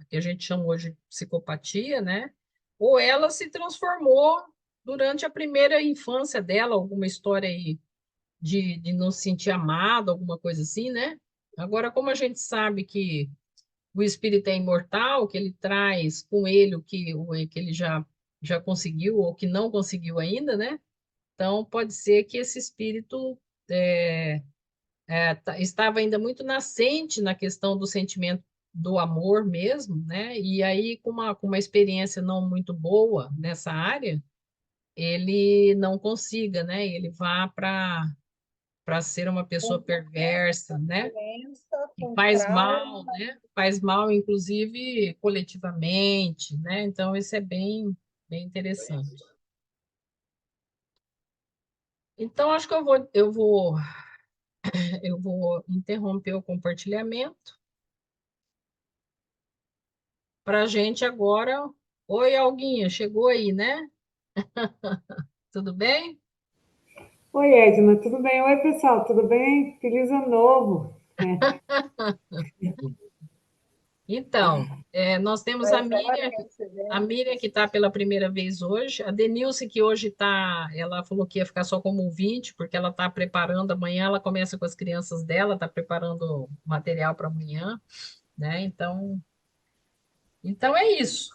Speaker 1: que a gente chama hoje de psicopatia, né? Ou ela se transformou durante a primeira infância dela, alguma história aí de não se sentir amada, alguma coisa assim, né? Agora, como a gente sabe que o espírito é imortal, que ele traz com ele o que ele já conseguiu ou que não conseguiu ainda, né? Então, pode ser que esse espírito estava ainda muito nascente na questão do sentimento do amor mesmo, né? E aí, com uma experiência não muito boa nessa área, ele não consiga, né? Ele vá para ser uma pessoa
Speaker 3: Com
Speaker 1: perversa, né?
Speaker 3: doença,
Speaker 1: E
Speaker 3: com
Speaker 1: faz mal,
Speaker 3: trauma.
Speaker 1: né? Faz mal, inclusive, coletivamente, né? Então, isso é bem interessante. Então, acho que eu vou interromper o compartilhamento para a gente agora. Oi, Alguinha, chegou aí, né? Tudo bem?
Speaker 4: Oi, Edna, tudo bem? Oi, pessoal, tudo bem? Feliz ano novo.
Speaker 1: Então, nós temos
Speaker 3: Mas agora que você
Speaker 1: a
Speaker 3: vê,
Speaker 1: Miriam que está pela primeira vez hoje, a Denilce que hoje ela falou que ia ficar só como ouvinte, porque ela está preparando, amanhã ela começa com as crianças dela, está preparando material para amanhã, né? Então é isso.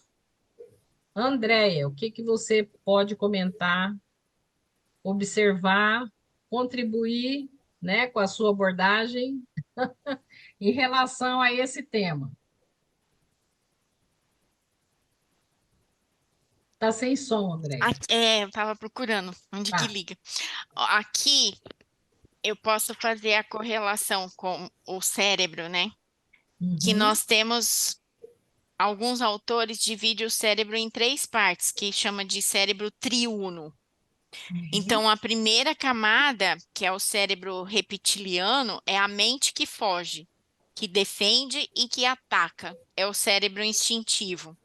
Speaker 1: Andréia, o que que você pode comentar, observar, contribuir, né, com a sua abordagem em relação a esse tema? Tá sem som, Andréia.
Speaker 2: Eu estava procurando onde que
Speaker 1: Tá.
Speaker 2: liga. Ó, aqui eu posso fazer a correlação com o cérebro, né? Que
Speaker 1: Uhum.
Speaker 2: nós temos alguns autores dividem o cérebro em três partes, que chama de cérebro triuno. Então, a primeira camada, que é o cérebro reptiliano, é a mente que foge, que defende e que ataca. É o cérebro instintivo.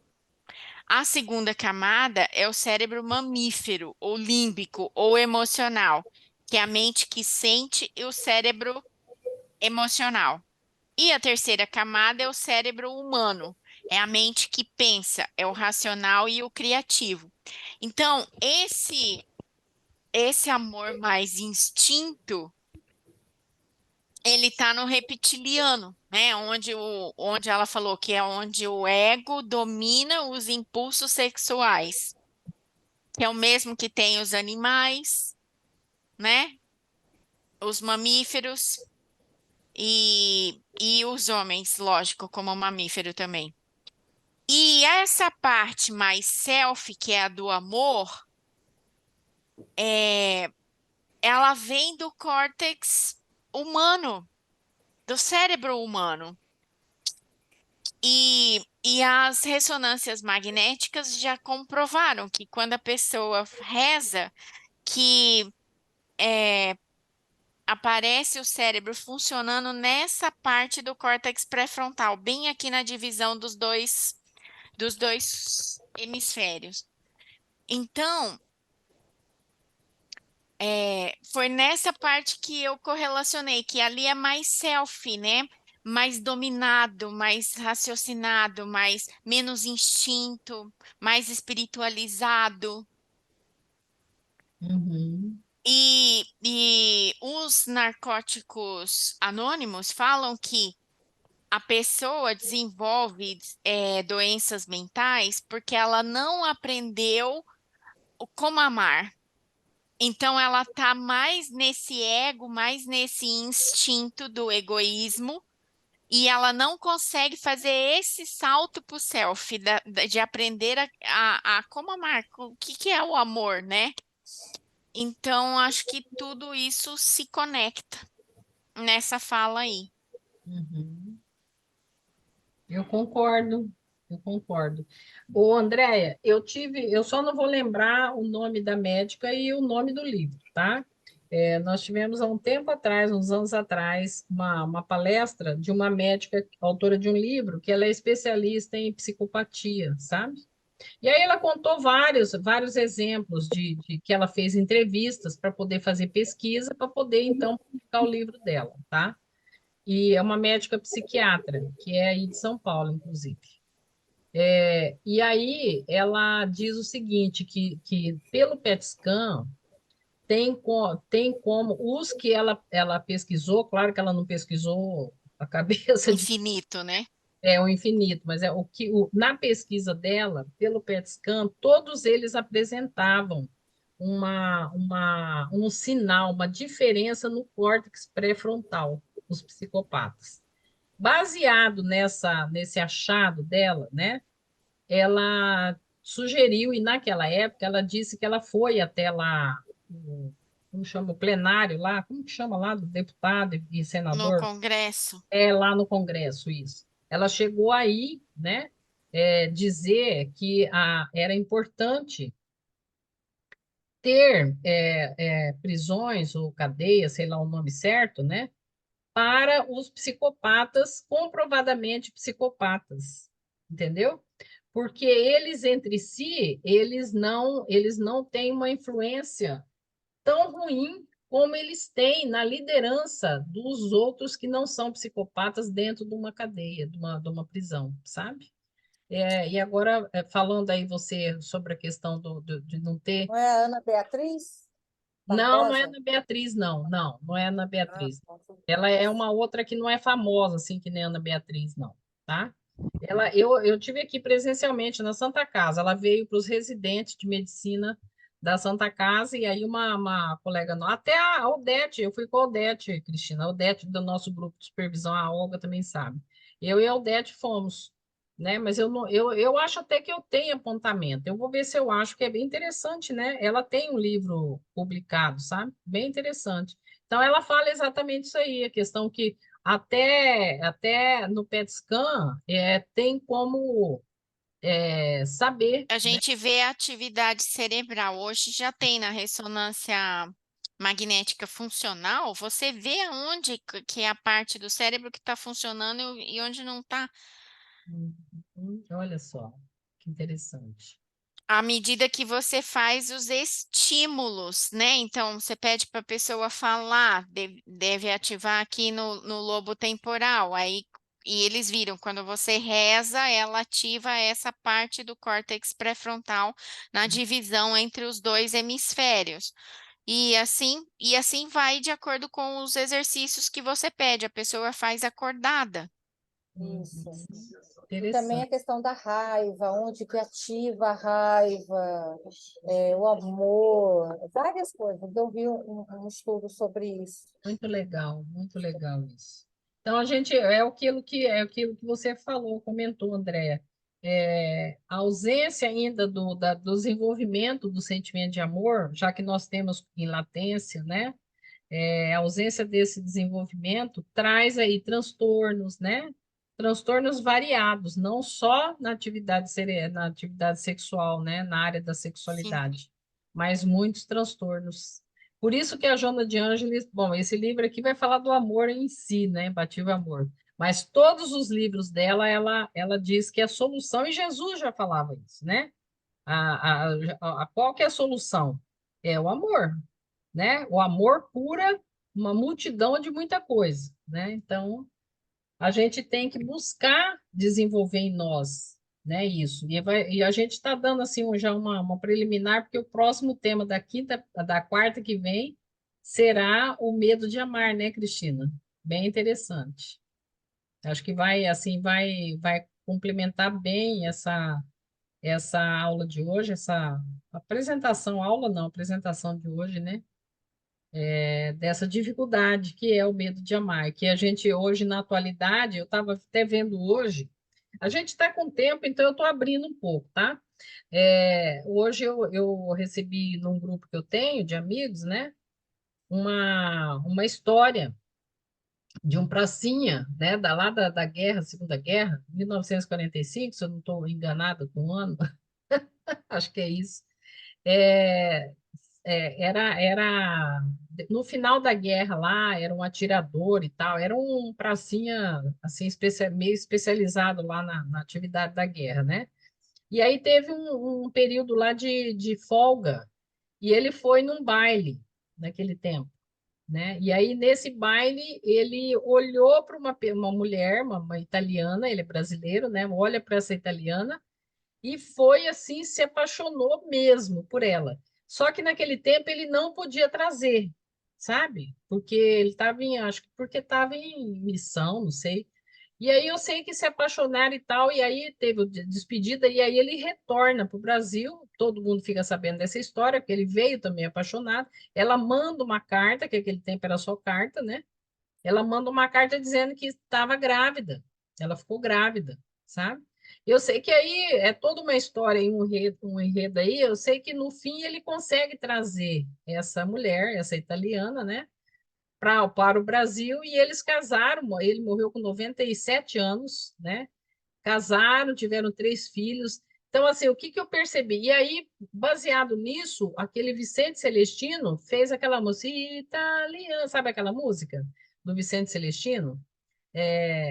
Speaker 2: A segunda camada é o cérebro mamífero, ou límbico, ou emocional, que é a mente que sente e o cérebro emocional. E a terceira camada é o cérebro humano, é a mente que pensa, é o racional e o criativo. Então, esse amor mais instinto, ele está no reptiliano, né? Onde ela falou que é onde o ego domina os impulsos sexuais, que é o mesmo que tem os animais, né? Os mamíferos e os homens, lógico, como mamífero também. E essa parte mais self, que é a do amor, ela vem do córtex humano, do cérebro humano. E as ressonâncias magnéticas já comprovaram que quando a pessoa reza, que aparece o cérebro funcionando nessa parte do córtex pré-frontal, bem aqui na divisão dos dois hemisférios. Então, foi nessa parte que eu correlacionei, que ali é mais self, né? Mais dominado, mais raciocinado, menos instinto, mais espiritualizado.
Speaker 1: Uhum.
Speaker 2: E os narcóticos anônimos falam que a pessoa desenvolve doenças mentais porque ela não aprendeu como amar. Então, ela tá mais nesse ego, mais nesse instinto do egoísmo, e ela não consegue fazer esse salto pro self, de aprender a como amar, o que é o amor, né? Então, acho que tudo isso se conecta nessa fala aí.
Speaker 1: Uhum. Eu concordo, eu concordo. Ô, Andréia, eu só não vou lembrar o nome da médica e o nome do livro, tá? Nós tivemos há um tempo atrás, uns anos atrás, uma palestra de uma médica, autora de um livro, que ela é especialista em psicopatia, sabe? E aí ela contou vários exemplos de que ela fez entrevistas para poder fazer pesquisa, para poder, então, publicar o livro dela, tá? E é uma médica psiquiatra, que é aí de São Paulo, inclusive. E aí ela diz o seguinte, que pelo PET scan tem como, os que ela pesquisou, claro que ela não pesquisou a cabeça de
Speaker 2: Infinito, né?
Speaker 1: o infinito, mas na pesquisa dela, pelo PET scan, todos eles apresentavam um sinal, uma diferença no córtex pré-frontal, os psicopatas. Baseado nesse achado dela, né, ela sugeriu, e naquela época ela disse que ela foi até lá, como chama, o plenário lá, como que chama lá, do deputado e
Speaker 2: No
Speaker 1: senador,
Speaker 2: Congresso.
Speaker 1: lá no Congresso, isso. Ela chegou aí, né, dizer que era importante ter prisões ou cadeias, sei lá o nome certo, né, para os psicopatas, comprovadamente psicopatas, entendeu? Porque eles entre si, eles não têm uma influência tão ruim como eles têm na liderança dos outros que não são psicopatas dentro de uma cadeia, de uma prisão, sabe? E agora, falando aí você sobre a questão de não ter.
Speaker 3: Não é a Ana Beatriz
Speaker 1: Não, não é
Speaker 3: Barbosa?
Speaker 1: Ana Beatriz, não. Não, não é Ana
Speaker 3: Ah,
Speaker 1: Beatriz.
Speaker 3: confundi.
Speaker 1: Ela é uma outra que não é famosa, assim, que nem Ana Beatriz, não, tá? Eu tive aqui presencialmente na Santa Casa. Ela veio para os residentes de medicina da Santa Casa e aí uma colega nossa, até a Odete, eu fui com a Odete, Cristina, a Odete do nosso grupo de supervisão, a Olga também sabe. Eu e a Odete fomos, né? Mas eu, não, eu acho até que eu tenho apontamento. Eu vou ver se eu acho que é bem interessante, né? Ela tem um livro publicado, sabe? Bem interessante. Então, ela fala exatamente isso aí, a questão que até no PET scan tem como saber,
Speaker 2: A
Speaker 1: né?
Speaker 2: gente vê a atividade cerebral. Hoje já tem na ressonância magnética funcional, você vê aonde que é a parte do cérebro que está funcionando e onde não está.
Speaker 1: Olha só, que interessante.
Speaker 2: À medida que você faz os estímulos, né? Então, você pede para a pessoa falar, deve ativar aqui no lobo temporal. Aí, e eles viram, quando você reza, ela ativa essa parte do córtex pré-frontal na divisão entre os dois hemisférios. E assim vai de acordo com os exercícios que você pede. A pessoa faz acordada.
Speaker 3: Isso. E também
Speaker 1: Interessante.
Speaker 3: a questão da raiva, onde que ativa a raiva, o amor, várias coisas. Eu vi um estudo sobre isso.
Speaker 1: Muito legal isso. Então a gente é aquilo que você falou, comentou, Andréa. A ausência ainda do desenvolvimento do sentimento de amor, já que nós temos em latência, né? A ausência desse desenvolvimento traz aí transtornos, né? Transtornos variados, não só na atividade sexual, né? Na área da
Speaker 2: Sim,
Speaker 1: sexualidade, mas muitos transtornos. Por isso que a Joana de Ângeles, bom, esse livro aqui vai falar do amor em si, né? Imbatível Amor. Mas todos os livros dela, ela diz que a solução, e Jesus já falava isso, né? Qual que é a solução? É o amor, né? O amor cura uma multidão de muita coisa, né? Então, a gente tem que buscar desenvolver em nós, né? Isso. E a gente está dando assim já uma preliminar, porque o próximo tema da quarta que vem será o medo de amar, né, Cristina? Bem interessante. Acho que vai complementar bem essa aula de hoje, essa apresentação, aula não, apresentação de hoje, né? Dessa dificuldade que é o medo de amar, que a gente hoje, na atualidade, eu estava até vendo hoje, a gente está com tempo, então eu estou abrindo um pouco, tá? Hoje eu recebi num grupo que eu tenho de amigos, né, uma história de um pracinha, né, lá da guerra, Segunda Guerra, 1945, se eu não estou enganada com o ano, acho que é isso. É, era no final da guerra lá, era um atirador e tal, era um pracinha assim meio especializado lá na atividade da guerra, né? E aí teve um período lá de folga e ele foi num baile naquele tempo, né? E aí nesse baile ele olhou para uma mulher, uma italiana, ele é brasileiro, né? Olha para essa italiana e foi assim, se apaixonou mesmo por ela. Só que naquele tempo ele não podia trazer, sabe? Porque ele estava acho que porque estava em missão, não sei. E aí eu sei que se apaixonaram e tal, e aí teve despedida, e aí ele retorna para o Brasil, todo mundo fica sabendo dessa história, porque ele veio também apaixonado. Ela manda uma carta, que aquele tempo era só carta, né? Ela manda uma carta dizendo que estava grávida. Ela ficou grávida, sabe? Eu sei que aí é toda uma história e um enredo aí. Eu sei que no fim ele consegue trazer essa mulher, essa italiana, né, para o Brasil e eles casaram. Ele morreu com 97 anos, né? Casaram, tiveram 3 filhos. Então, assim, o que que eu percebi? E aí, baseado nisso, aquele Vicente Celestino fez aquela música italiana, sabe aquela música do Vicente Celestino?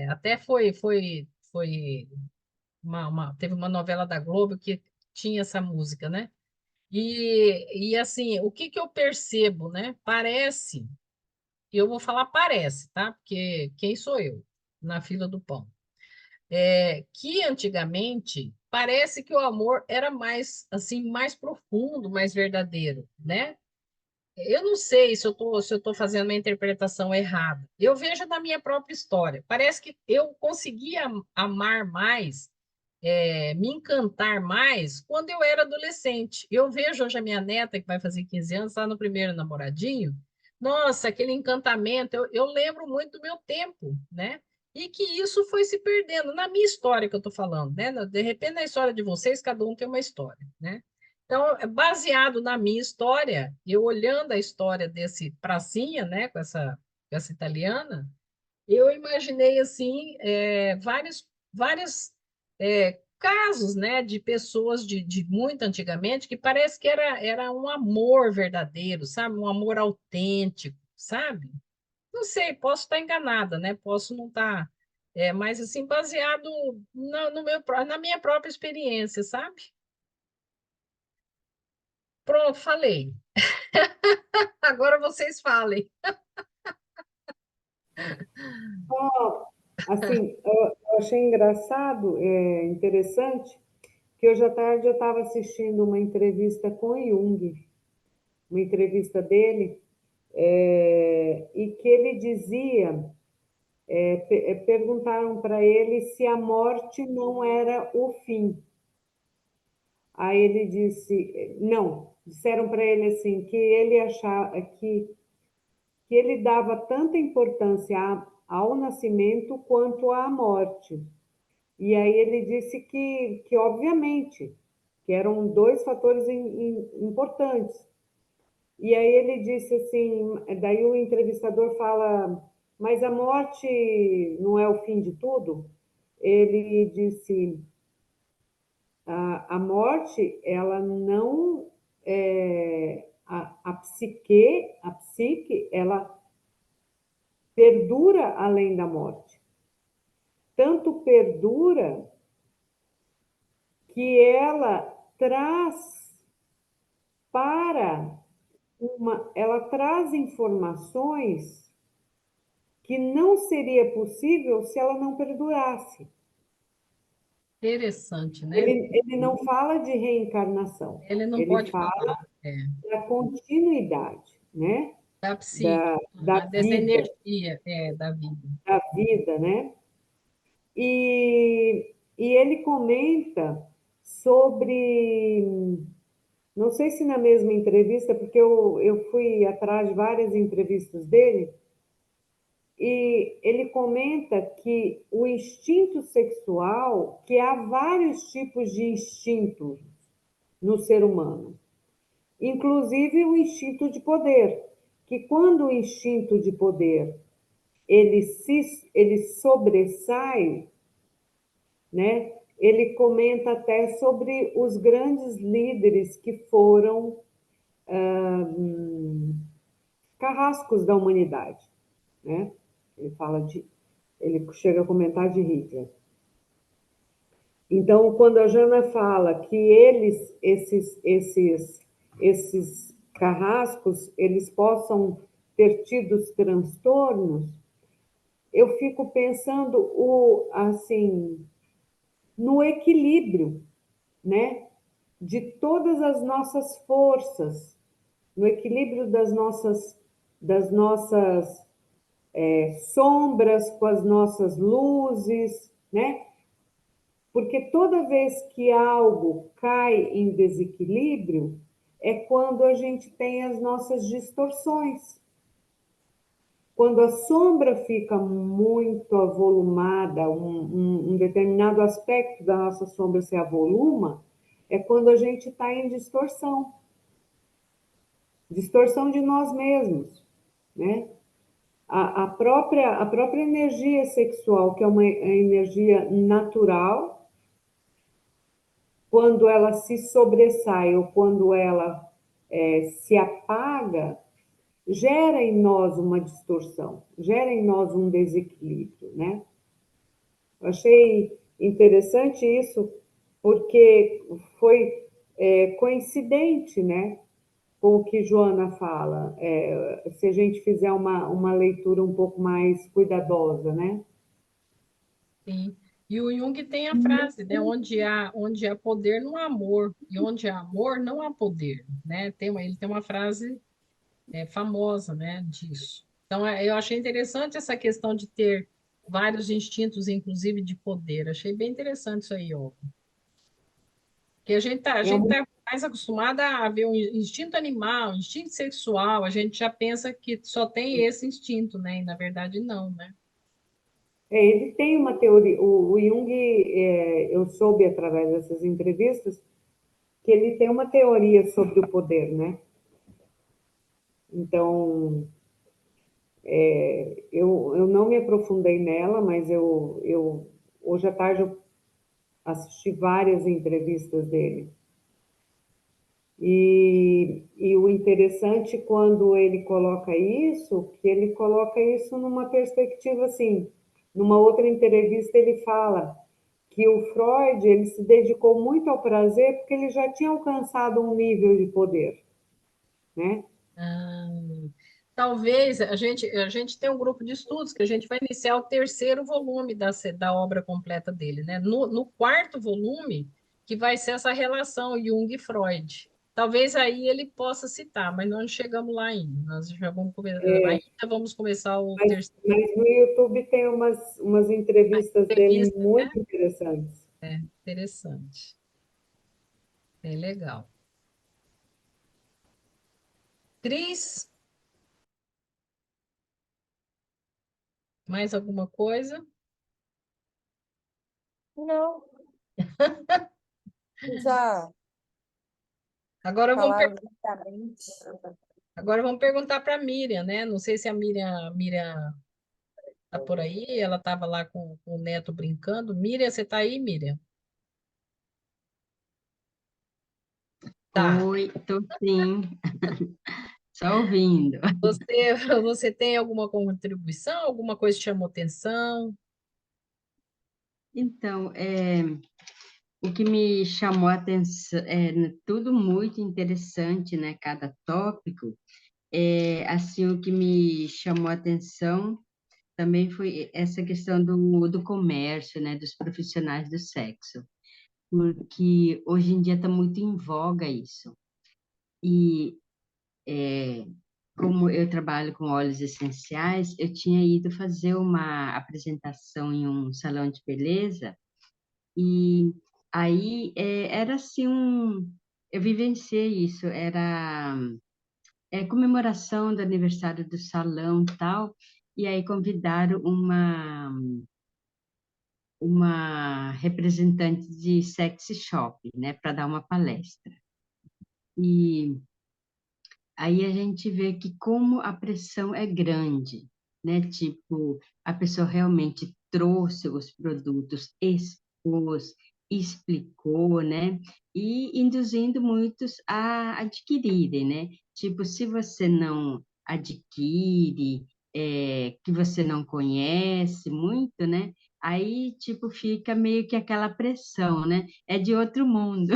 Speaker 1: Até foi teve uma novela da Globo que tinha essa música, né? E assim, o que que eu percebo, né? Parece, eu vou falar parece, tá? Porque quem sou eu na fila do pão? Que antigamente parece que o amor era mais assim, mais profundo, mais verdadeiro, né? Eu não sei se eu tô fazendo uma interpretação errada. Eu vejo na minha própria história. Parece que eu conseguia amar mais, me encantar mais quando eu era adolescente. Eu vejo hoje a minha neta, que vai fazer 15 anos, está no primeiro namoradinho. Nossa, aquele encantamento. Eu lembro muito do meu tempo, né? E que isso foi se perdendo. Na minha história que eu estou falando, né? De repente, na história de vocês, cada um tem uma história, né? Então, baseado na minha história, eu olhando a história desse pracinha, né, com essa italiana, eu imaginei assim várias casos, né, de pessoas de muito antigamente que parece que era um amor verdadeiro, sabe? Um amor autêntico, sabe? Não sei, posso estar enganada, né? Posso não estar, mas assim, baseado na minha própria experiência, sabe? Pronto, falei. Agora vocês falem.
Speaker 4: Ó, assim, eu achei engraçado, interessante, que hoje à tarde eu estava assistindo uma entrevista com Jung, uma entrevista dele, e que ele dizia, perguntaram para ele se a morte não era o fim. Aí ele disse, não, disseram para ele assim, que ele achava que ele dava tanta importância ao nascimento quanto à morte. E aí ele disse que obviamente, que eram dois fatores importantes. E aí ele disse assim, daí o entrevistador fala, mas a morte não é o fim de tudo? Ele disse, a morte, ela não, a psique, ela perdura além da morte. Tanto perdura que ela traz ela traz informações que não seria possível se ela não perdurasse.
Speaker 1: Interessante, né?
Speaker 4: Ele não fala de reencarnação,
Speaker 1: Ele não
Speaker 4: ele
Speaker 1: pode
Speaker 4: fala
Speaker 1: falar,
Speaker 4: da continuidade, né?
Speaker 1: da psique,
Speaker 4: Da
Speaker 1: dessa
Speaker 4: vida,
Speaker 1: energia, da vida.
Speaker 4: da vida, né? E ele comenta sobre, não sei se na mesma entrevista, porque eu fui atrás de várias entrevistas dele, e ele comenta que o instinto sexual, que há vários tipos de instintos no ser humano, inclusive o instinto de poder, que quando o instinto de poder ele sobressai, né? Ele comenta até sobre os grandes líderes que foram carrascos da humanidade, né? Ele chega a comentar de Hitler. Então, quando a Jana fala que esses carrascos, eles possam ter tido transtornos, eu fico pensando assim, no equilíbrio, né, de todas as nossas forças, no equilíbrio das nossas sombras com as nossas luzes, né? Porque toda vez que algo cai em desequilíbrio, é quando a gente tem as nossas distorções. Quando a sombra fica muito avolumada, um determinado aspecto da nossa sombra se avoluma, é quando a gente está em distorção. Distorção de nós mesmos, né? A própria energia sexual, que é uma energia natural, quando ela se sobressai ou quando ela se apaga, gera em nós uma distorção, gera em nós um desequilíbrio, né? Eu achei interessante isso, porque foi coincidente, né, com o que Joana fala, se a gente fizer uma leitura um pouco mais cuidadosa, né?
Speaker 1: Sim. E o Jung tem a frase, né? Onde há poder, não há amor. E onde há amor, não há poder, né? Ele tem uma frase famosa, né, disso. Então, eu achei interessante essa questão de ter vários instintos, inclusive de poder. Achei bem interessante isso aí, ó. Porque a
Speaker 4: É
Speaker 1: gente
Speaker 4: um
Speaker 1: tá mais acostumada a ver um instinto animal, um instinto sexual, a gente já pensa que só tem esse instinto, né? E na verdade não, né?
Speaker 4: Ele tem uma teoria, o Jung, eu soube através dessas entrevistas, que ele tem uma teoria sobre o poder, né? Então, eu não me aprofundei nela, mas hoje à tarde eu assisti várias entrevistas dele. E o interessante quando ele coloca isso, que ele coloca isso numa perspectiva assim, numa outra entrevista ele fala que o Freud ele se dedicou muito ao prazer porque ele já tinha alcançado um nível de poder, né?
Speaker 1: Ah, talvez a gente tem um grupo de estudos que a gente vai iniciar o terceiro volume da obra completa dele, né? No quarto volume, que vai ser essa relação Jung e Freud. Talvez aí ele possa citar, mas nós não chegamos lá ainda. Nós já vamos ainda vamos começar o terceiro
Speaker 4: Mas no YouTube tem umas entrevistas dele
Speaker 1: entrevista,
Speaker 4: muito interessantes.
Speaker 1: interessante. Bem legal. Cris, mais alguma coisa?
Speaker 3: Não, já
Speaker 1: Agora vamos
Speaker 3: falaram lindamente.
Speaker 1: Agora vamos perguntar para a Miriam, né? Não sei se a Miriam está por aí, ela estava lá com o neto brincando. Miriam, você está aí, Miriam? Tá.
Speaker 5: Oi, tô sim, só ouvindo.
Speaker 1: Você tem alguma contribuição, alguma coisa que chamou atenção?
Speaker 5: Então, o que me chamou a atenção é tudo muito interessante, né? Cada tópico. Assim, o que me chamou a atenção também foi essa questão do comércio, né? Dos profissionais do sexo, porque hoje em dia está muito em voga isso. E como eu trabalho com óleos essenciais, eu tinha ido fazer uma apresentação em um salão de beleza e aí era assim eu vivenciei isso, era comemoração do aniversário do salão e tal, e aí convidaram uma representante de sexy shop, né, para dar uma palestra. E aí a gente vê que como a pressão é grande, né? Tipo, a pessoa realmente trouxe os produtos, expôs, explicou, né? E induzindo muitos a adquirirem, né? Tipo, se você não adquire, que você não conhece muito, né? Aí, tipo, fica meio que aquela pressão, né? É de outro mundo.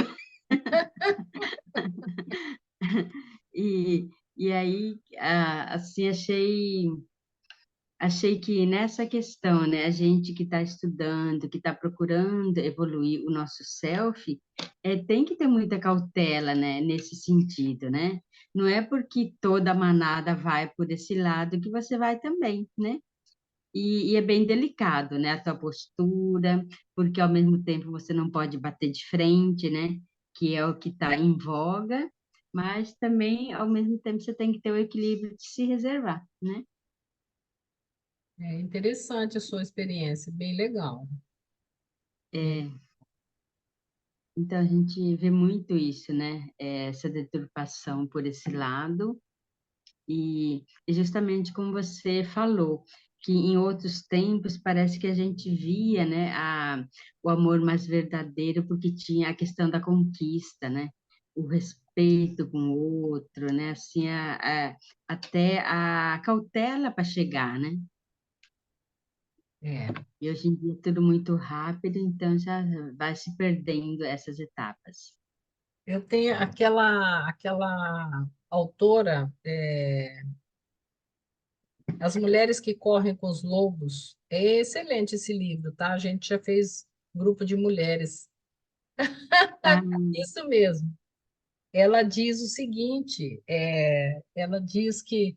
Speaker 5: E, e aí, assim, achei que nessa questão, né, a gente que está estudando, que está procurando evoluir o nosso self, tem que ter muita cautela, né, nesse sentido, né? Não é porque toda manada vai por esse lado que você vai também, né? E é bem delicado, né, a tua postura, porque ao mesmo tempo você não pode bater de frente, né, que é o que está em voga, mas também, ao mesmo tempo, você tem que ter o equilíbrio de se reservar, né?
Speaker 1: É interessante a sua experiência, bem legal.
Speaker 5: É, então, a gente vê muito isso, né, essa deturpação por esse lado, e justamente como você falou, que em outros tempos parece que a gente via, né, o amor mais verdadeiro porque tinha a questão da conquista, né, o respeito com o outro, né, assim, até a cautela para chegar, né?
Speaker 1: É.
Speaker 5: E hoje em dia é tudo muito rápido, então já vai se perdendo essas etapas.
Speaker 1: Eu tenho aquela autora, As Mulheres que Correm com os Lobos. É excelente esse livro, tá? A gente já fez grupo de mulheres.
Speaker 5: Ah,
Speaker 1: Isso mesmo. Ela diz o seguinte, ela diz que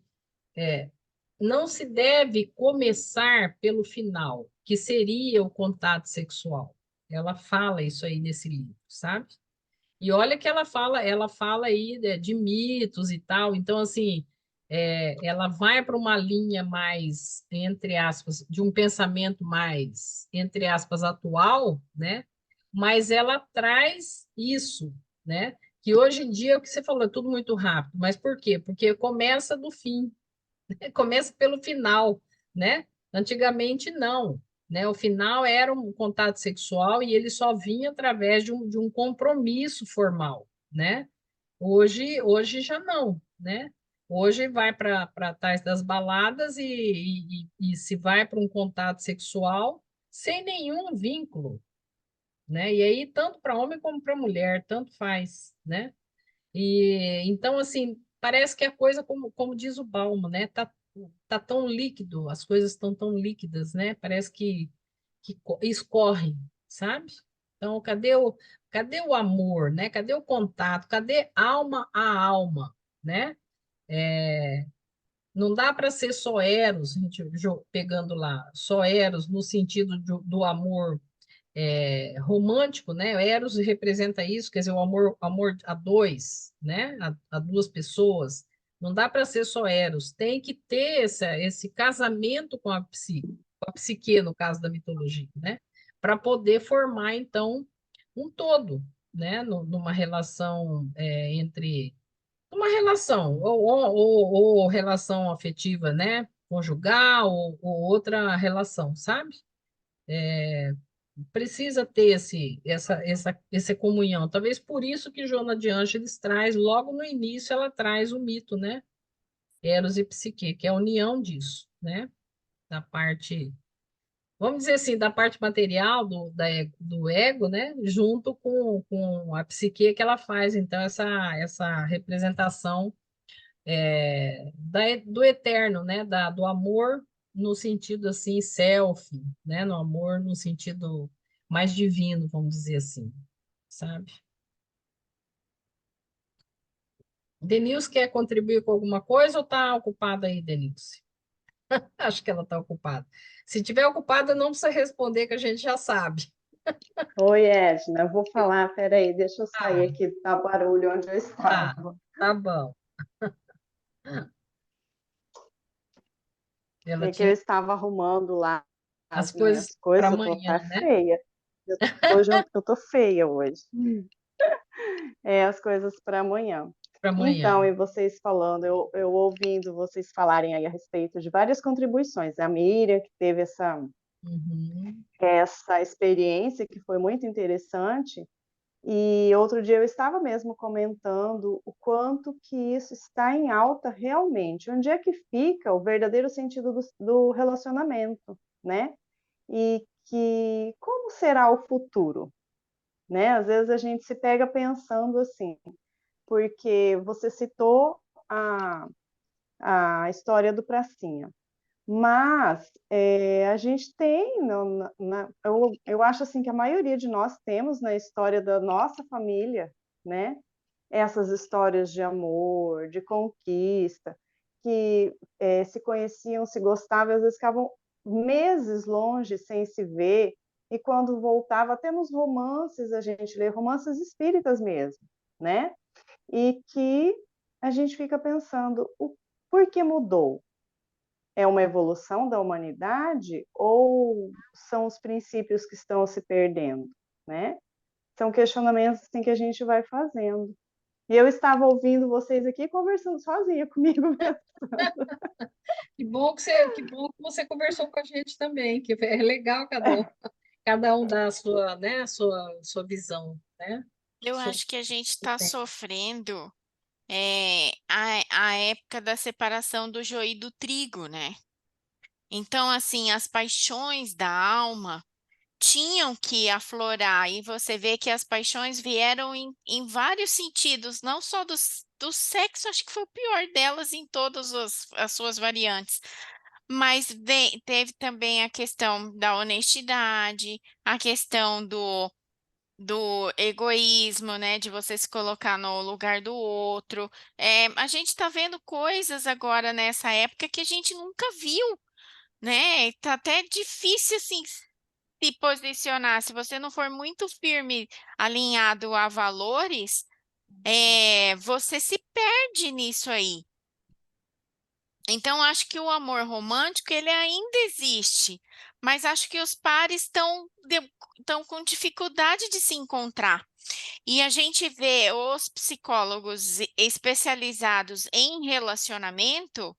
Speaker 1: não se deve começar pelo final, que seria o contato sexual. Ela fala isso aí nesse livro, sabe? E olha que ela fala aí de mitos e tal. Então, assim, ela vai para uma linha mais, entre aspas, de um pensamento mais, entre aspas, atual, né? Mas ela traz isso, né? Que hoje em dia, é o que você falou, é tudo muito rápido. Mas por quê? Porque começa do fim, começa pelo final, né? Antigamente, não. né? O final era um contato sexual e ele só vinha através de um compromisso formal, né? Hoje já não, né? Hoje vai para tais das baladas e se vai para um contato sexual sem nenhum vínculo, né? E aí, tanto para homem como para mulher, tanto faz, né? E então, assim, parece que a coisa, como diz o Bauman, né? Tá tão líquido, as coisas estão tão líquidas, né? Parece que escorre, sabe? Então, cadê o amor, né? Cadê o contato? Cadê alma a alma, né? Não dá para ser só eros, a gente pegando lá, só eros no sentido do amor romântico, né? O Eros representa isso, quer dizer, o amor a dois, né? A duas pessoas. Não dá para ser só Eros, tem que ter esse casamento com a psique, no caso da mitologia, né? Para poder formar, então, um todo, né? Numa relação entre. Uma relação, ou relação afetiva, né? Conjugal, ou outra relação, sabe? Precisa ter essa comunhão. Talvez por isso que Joana de Ângeles traz, logo no início, ela traz o mito, né? Eros e Psique, que é a união disso, né? Da parte, vamos dizer assim, da parte material do ego, né? Junto com a psique que ela faz, então, essa representação do eterno, né? Do amor no sentido assim, self, né? No amor no sentido mais divino, vamos dizer assim, sabe? Denilce quer contribuir com alguma coisa ou está ocupada aí, Denilce? Acho que ela está ocupada. Se tiver ocupada, não precisa responder, que a gente já sabe.
Speaker 6: Oi, Edna, eu vou falar, peraí, deixa eu
Speaker 1: Ah,
Speaker 6: sair aqui, tá barulho onde eu
Speaker 1: tá,
Speaker 6: estava.
Speaker 1: tá bom. Ela
Speaker 6: É que eu
Speaker 1: tinha
Speaker 6: estava arrumando lá
Speaker 1: as
Speaker 6: as
Speaker 1: coisas
Speaker 6: minhas
Speaker 1: para
Speaker 6: coisas, eu tô
Speaker 1: amanhã,
Speaker 6: até
Speaker 1: né?
Speaker 6: feia. Hoje eu tô feia hoje. É, as coisas para amanhã.
Speaker 1: Para amanhã.
Speaker 6: Então, e vocês falando, eu ouvindo vocês falarem aí a respeito de várias contribuições. A Miriam, que teve
Speaker 1: Uhum,
Speaker 6: essa experiência que foi muito interessante. E outro dia eu estava mesmo comentando o quanto que isso está em alta realmente. Onde é que fica o verdadeiro sentido do relacionamento, né? E que como será o futuro, né? Às vezes a gente se pega pensando assim, porque você citou a, a história do Pracinha. Mas a gente tem, eu acho assim que a maioria de nós temos na história da nossa família, né? Essas histórias de amor, de conquista, que se conheciam, se gostavam, às vezes ficavam meses longe sem se ver, e quando voltava, até nos romances a gente lê, romances espíritas mesmo, né? E que a gente fica pensando, por que mudou? É uma evolução da humanidade ou são os princípios que estão se perdendo, né? São questionamentos assim, que a gente vai fazendo. E eu estava ouvindo vocês aqui conversando sozinha comigo mesmo.
Speaker 1: que bom que você conversou com a gente também, que é legal cada um dá a sua, né, a sua visão, né?
Speaker 2: Eu
Speaker 1: Sobre
Speaker 2: acho que a gente
Speaker 1: o
Speaker 2: está
Speaker 1: tema.
Speaker 2: sofrendo a época da separação do joio e do trigo, né? Então, assim, as paixões da alma tinham que aflorar, e você vê que as paixões vieram em vários sentidos, não só do sexo, acho que foi o pior delas em todas as suas variantes, mas teve também a questão da honestidade, a questão do egoísmo, né, de você se colocar no lugar do outro. A gente está vendo coisas agora nessa época que a gente nunca viu, né? Tá até difícil assim se posicionar. Se você não for muito firme, alinhado a valores, você se perde nisso aí. Então, acho que o amor romântico, ele ainda existe, mas acho que os pares estão com dificuldade de se encontrar. E a gente vê os psicólogos especializados em relacionamento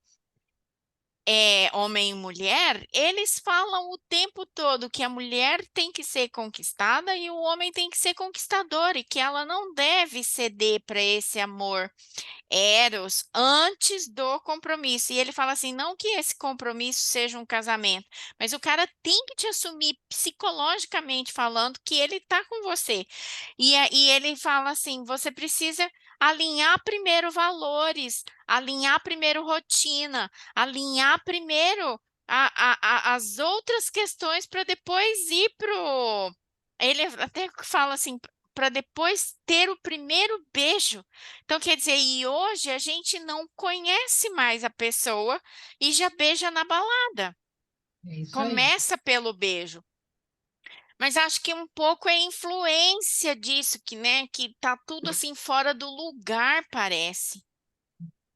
Speaker 2: homem e mulher, eles falam o tempo todo que a mulher tem que ser conquistada e o homem tem que ser conquistador e que ela não deve ceder para esse amor Eros antes do compromisso. E ele fala assim, não que esse compromisso seja um casamento, mas o cara tem que te assumir psicologicamente falando que ele está com você. E ele fala assim, você precisa alinhar primeiro valores, alinhar primeiro rotina, alinhar primeiro as outras questões para depois ir pro. Ele até fala assim, para depois ter o primeiro beijo. Então, quer dizer, e hoje a gente não conhece mais a pessoa e já beija na balada.
Speaker 1: É isso aí.
Speaker 2: Começa pelo beijo. Mas acho que um pouco é influência disso, que tá tudo assim fora do lugar, parece.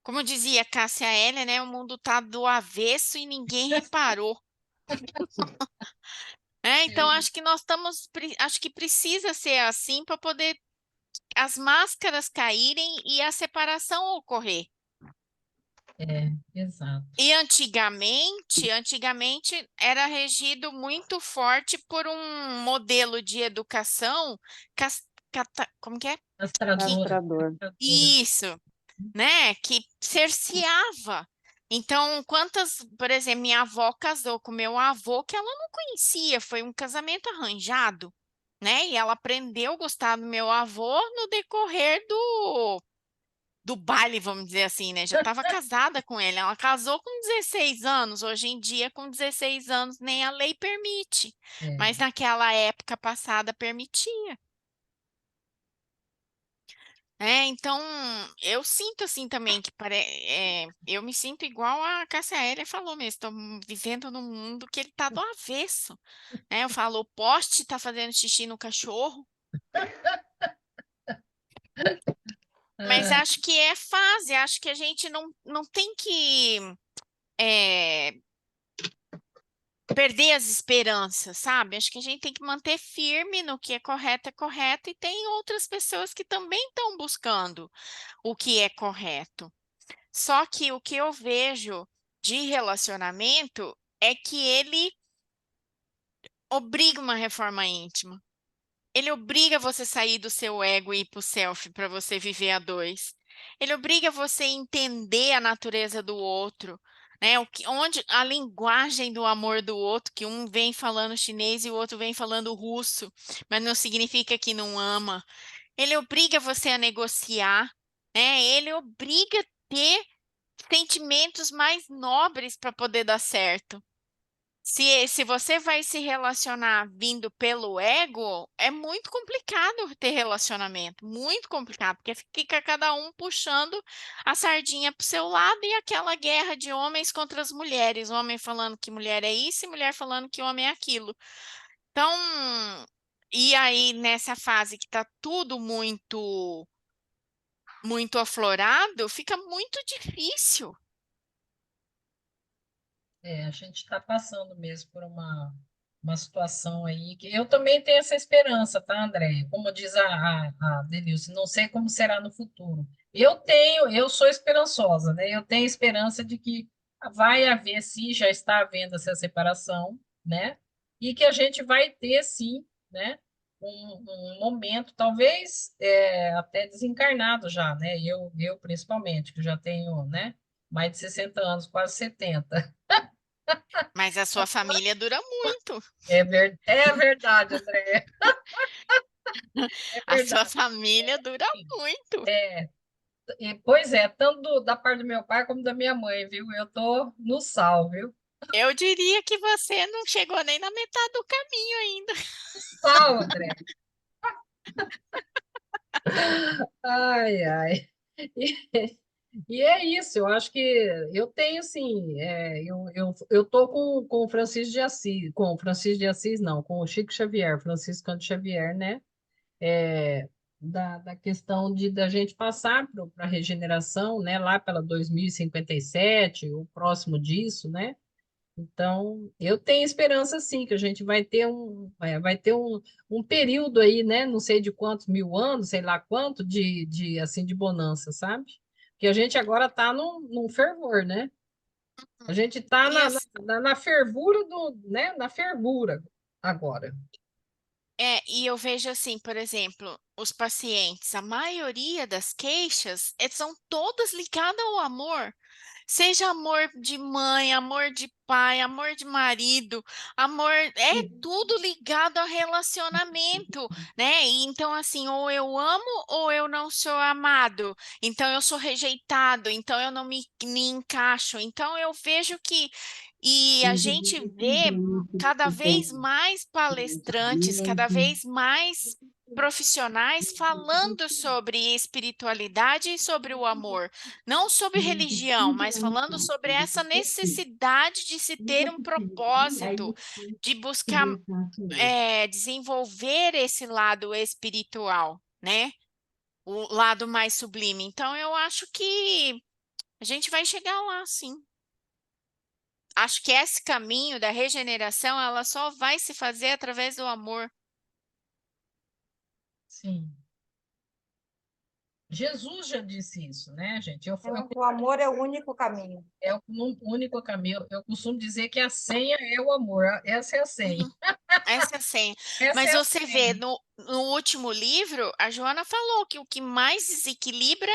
Speaker 2: Como dizia Cássia Eller, né? O mundo tá do avesso e ninguém reparou. Então,
Speaker 1: É,
Speaker 2: acho que acho que precisa ser assim para poder as máscaras caírem e a separação ocorrer.
Speaker 1: exato.
Speaker 2: E antigamente era regido muito forte por um modelo de educação como que é?
Speaker 1: Castradora.
Speaker 6: Castrador.
Speaker 1: Castradora.
Speaker 2: Isso, né? Que cerceava. Então, por exemplo, minha avó casou com meu avô que ela não conhecia, foi um casamento arranjado, né? E ela aprendeu a gostar do meu avô no decorrer do baile, vamos dizer assim, né? Já estava casada com ele. Ela casou com 16 anos. Hoje em dia, com 16 anos, nem a lei permite.
Speaker 1: É,
Speaker 2: Mas naquela época passada permitia. Então, eu sinto assim também eu me sinto igual a Cássia Eller falou mesmo, estou vivendo num mundo que ele está do avesso, né? Eu falo, o poste está fazendo xixi no cachorro, mas
Speaker 1: ah,
Speaker 2: acho que é fase, acho que a gente não tem que é, perder as esperanças, sabe? Acho que a gente tem que manter firme no que é correto, e tem outras pessoas que também estão buscando o que é correto. Só que o que eu vejo de relacionamento é que ele obriga uma reforma íntima. Ele obriga você a sair do seu ego e ir para o self para você viver a dois. Ele obriga você a entender a natureza do outro, né? Onde a linguagem do amor do outro, que um vem falando chinês e o outro vem falando russo, mas não significa que não ama. Ele obriga você a negociar, né? Ele obriga a ter sentimentos mais nobres para poder dar certo. Se você vai se relacionar vindo pelo ego, é muito complicado ter relacionamento, muito complicado, porque fica cada um puxando a sardinha para o seu lado e aquela guerra de homens contra as mulheres, homem falando que mulher é isso e mulher falando que homem é aquilo. Então, e aí nessa fase que está tudo muito aflorado, fica muito difícil.
Speaker 1: a gente está passando mesmo por uma situação aí que eu também tenho essa esperança, tá, André? Como diz a Denilce, não sei como será no futuro. Eu sou esperançosa, né? Eu tenho esperança de que vai haver, sim, já está havendo essa separação, né? E que a gente vai ter, sim, né? Um momento, talvez até desencarnado já, né? Eu principalmente, que já tenho, né? Mais de 60 anos, quase 70.
Speaker 2: Mas a sua família dura muito.
Speaker 1: É verdade, André. É
Speaker 2: A sua
Speaker 1: verdade.
Speaker 2: família dura
Speaker 1: Sim.
Speaker 2: muito.
Speaker 1: Pois é, tanto da parte do meu pai como da minha mãe, viu? Eu tô no sal, viu?
Speaker 2: Eu diria que você não chegou nem na metade do caminho ainda.
Speaker 1: Sal, André. Ai, ai. E, e é isso, eu acho que eu tenho, sim, eu tô com o Francisco de Assis, com o Francisco de Assis, não, com o Chico Xavier, Francisco de Xavier, né? Da questão da gente passar para a regeneração, né, lá pela 2057, o próximo disso, né? Então, eu tenho esperança, sim, que a gente vai ter um período aí, né? Não sei de quantos mil anos, sei lá quanto, assim, de bonança, sabe? Que a gente agora está num fervor, né? A gente está
Speaker 2: E,
Speaker 1: na fervura né? Na fervura agora.
Speaker 2: e eu vejo assim, por exemplo, os pacientes, a maioria das queixas são todas ligadas ao amor. Seja amor de mãe, amor de pai, amor de marido, amor, é tudo ligado ao relacionamento, né? E então, assim, ou eu amo ou eu não sou amado, então eu sou rejeitado, então eu não me encaixo. Então eu vejo que, e a gente vê cada vez mais palestrantes, cada vez mais profissionais falando sobre espiritualidade e sobre o amor. Não sobre religião, mas falando sobre essa necessidade de se ter um propósito, de buscar desenvolver esse lado espiritual, né? O lado mais sublime. Então, eu acho que a gente vai chegar lá, sim. Acho que esse caminho da regeneração, ela só vai se fazer através do amor.
Speaker 1: Sim. Jesus já disse isso, né, gente?
Speaker 3: O amor é o único caminho.
Speaker 1: É o único caminho. Eu costumo dizer que a senha é o amor. Essa é a senha.
Speaker 2: Uhum. Essa é a senha.
Speaker 1: Essa
Speaker 2: Mas
Speaker 1: é a
Speaker 2: você vê,
Speaker 1: senha.
Speaker 2: no último livro, a Joana falou que o que mais desequilibra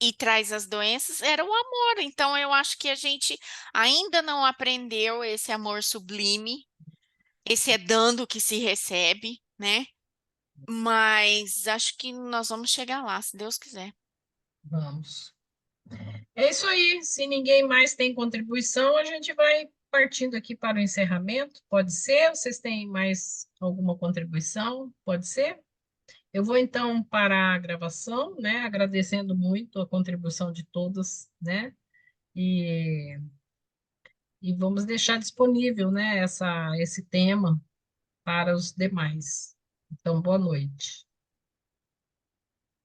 Speaker 2: e traz as doenças era o amor. Então, eu acho que a gente ainda não aprendeu esse amor sublime, esse é dando que se recebe, né? Mas acho que nós vamos chegar lá, se Deus quiser.
Speaker 1: Vamos. É isso aí. Se ninguém mais tem contribuição, a gente vai partindo aqui para o encerramento. Pode ser? Vocês têm mais alguma contribuição? Pode ser? Eu vou então parar a gravação, né? Agradecendo muito a contribuição de todos, né? E, e vamos deixar disponível, né, esse tema para os demais. Então, boa noite.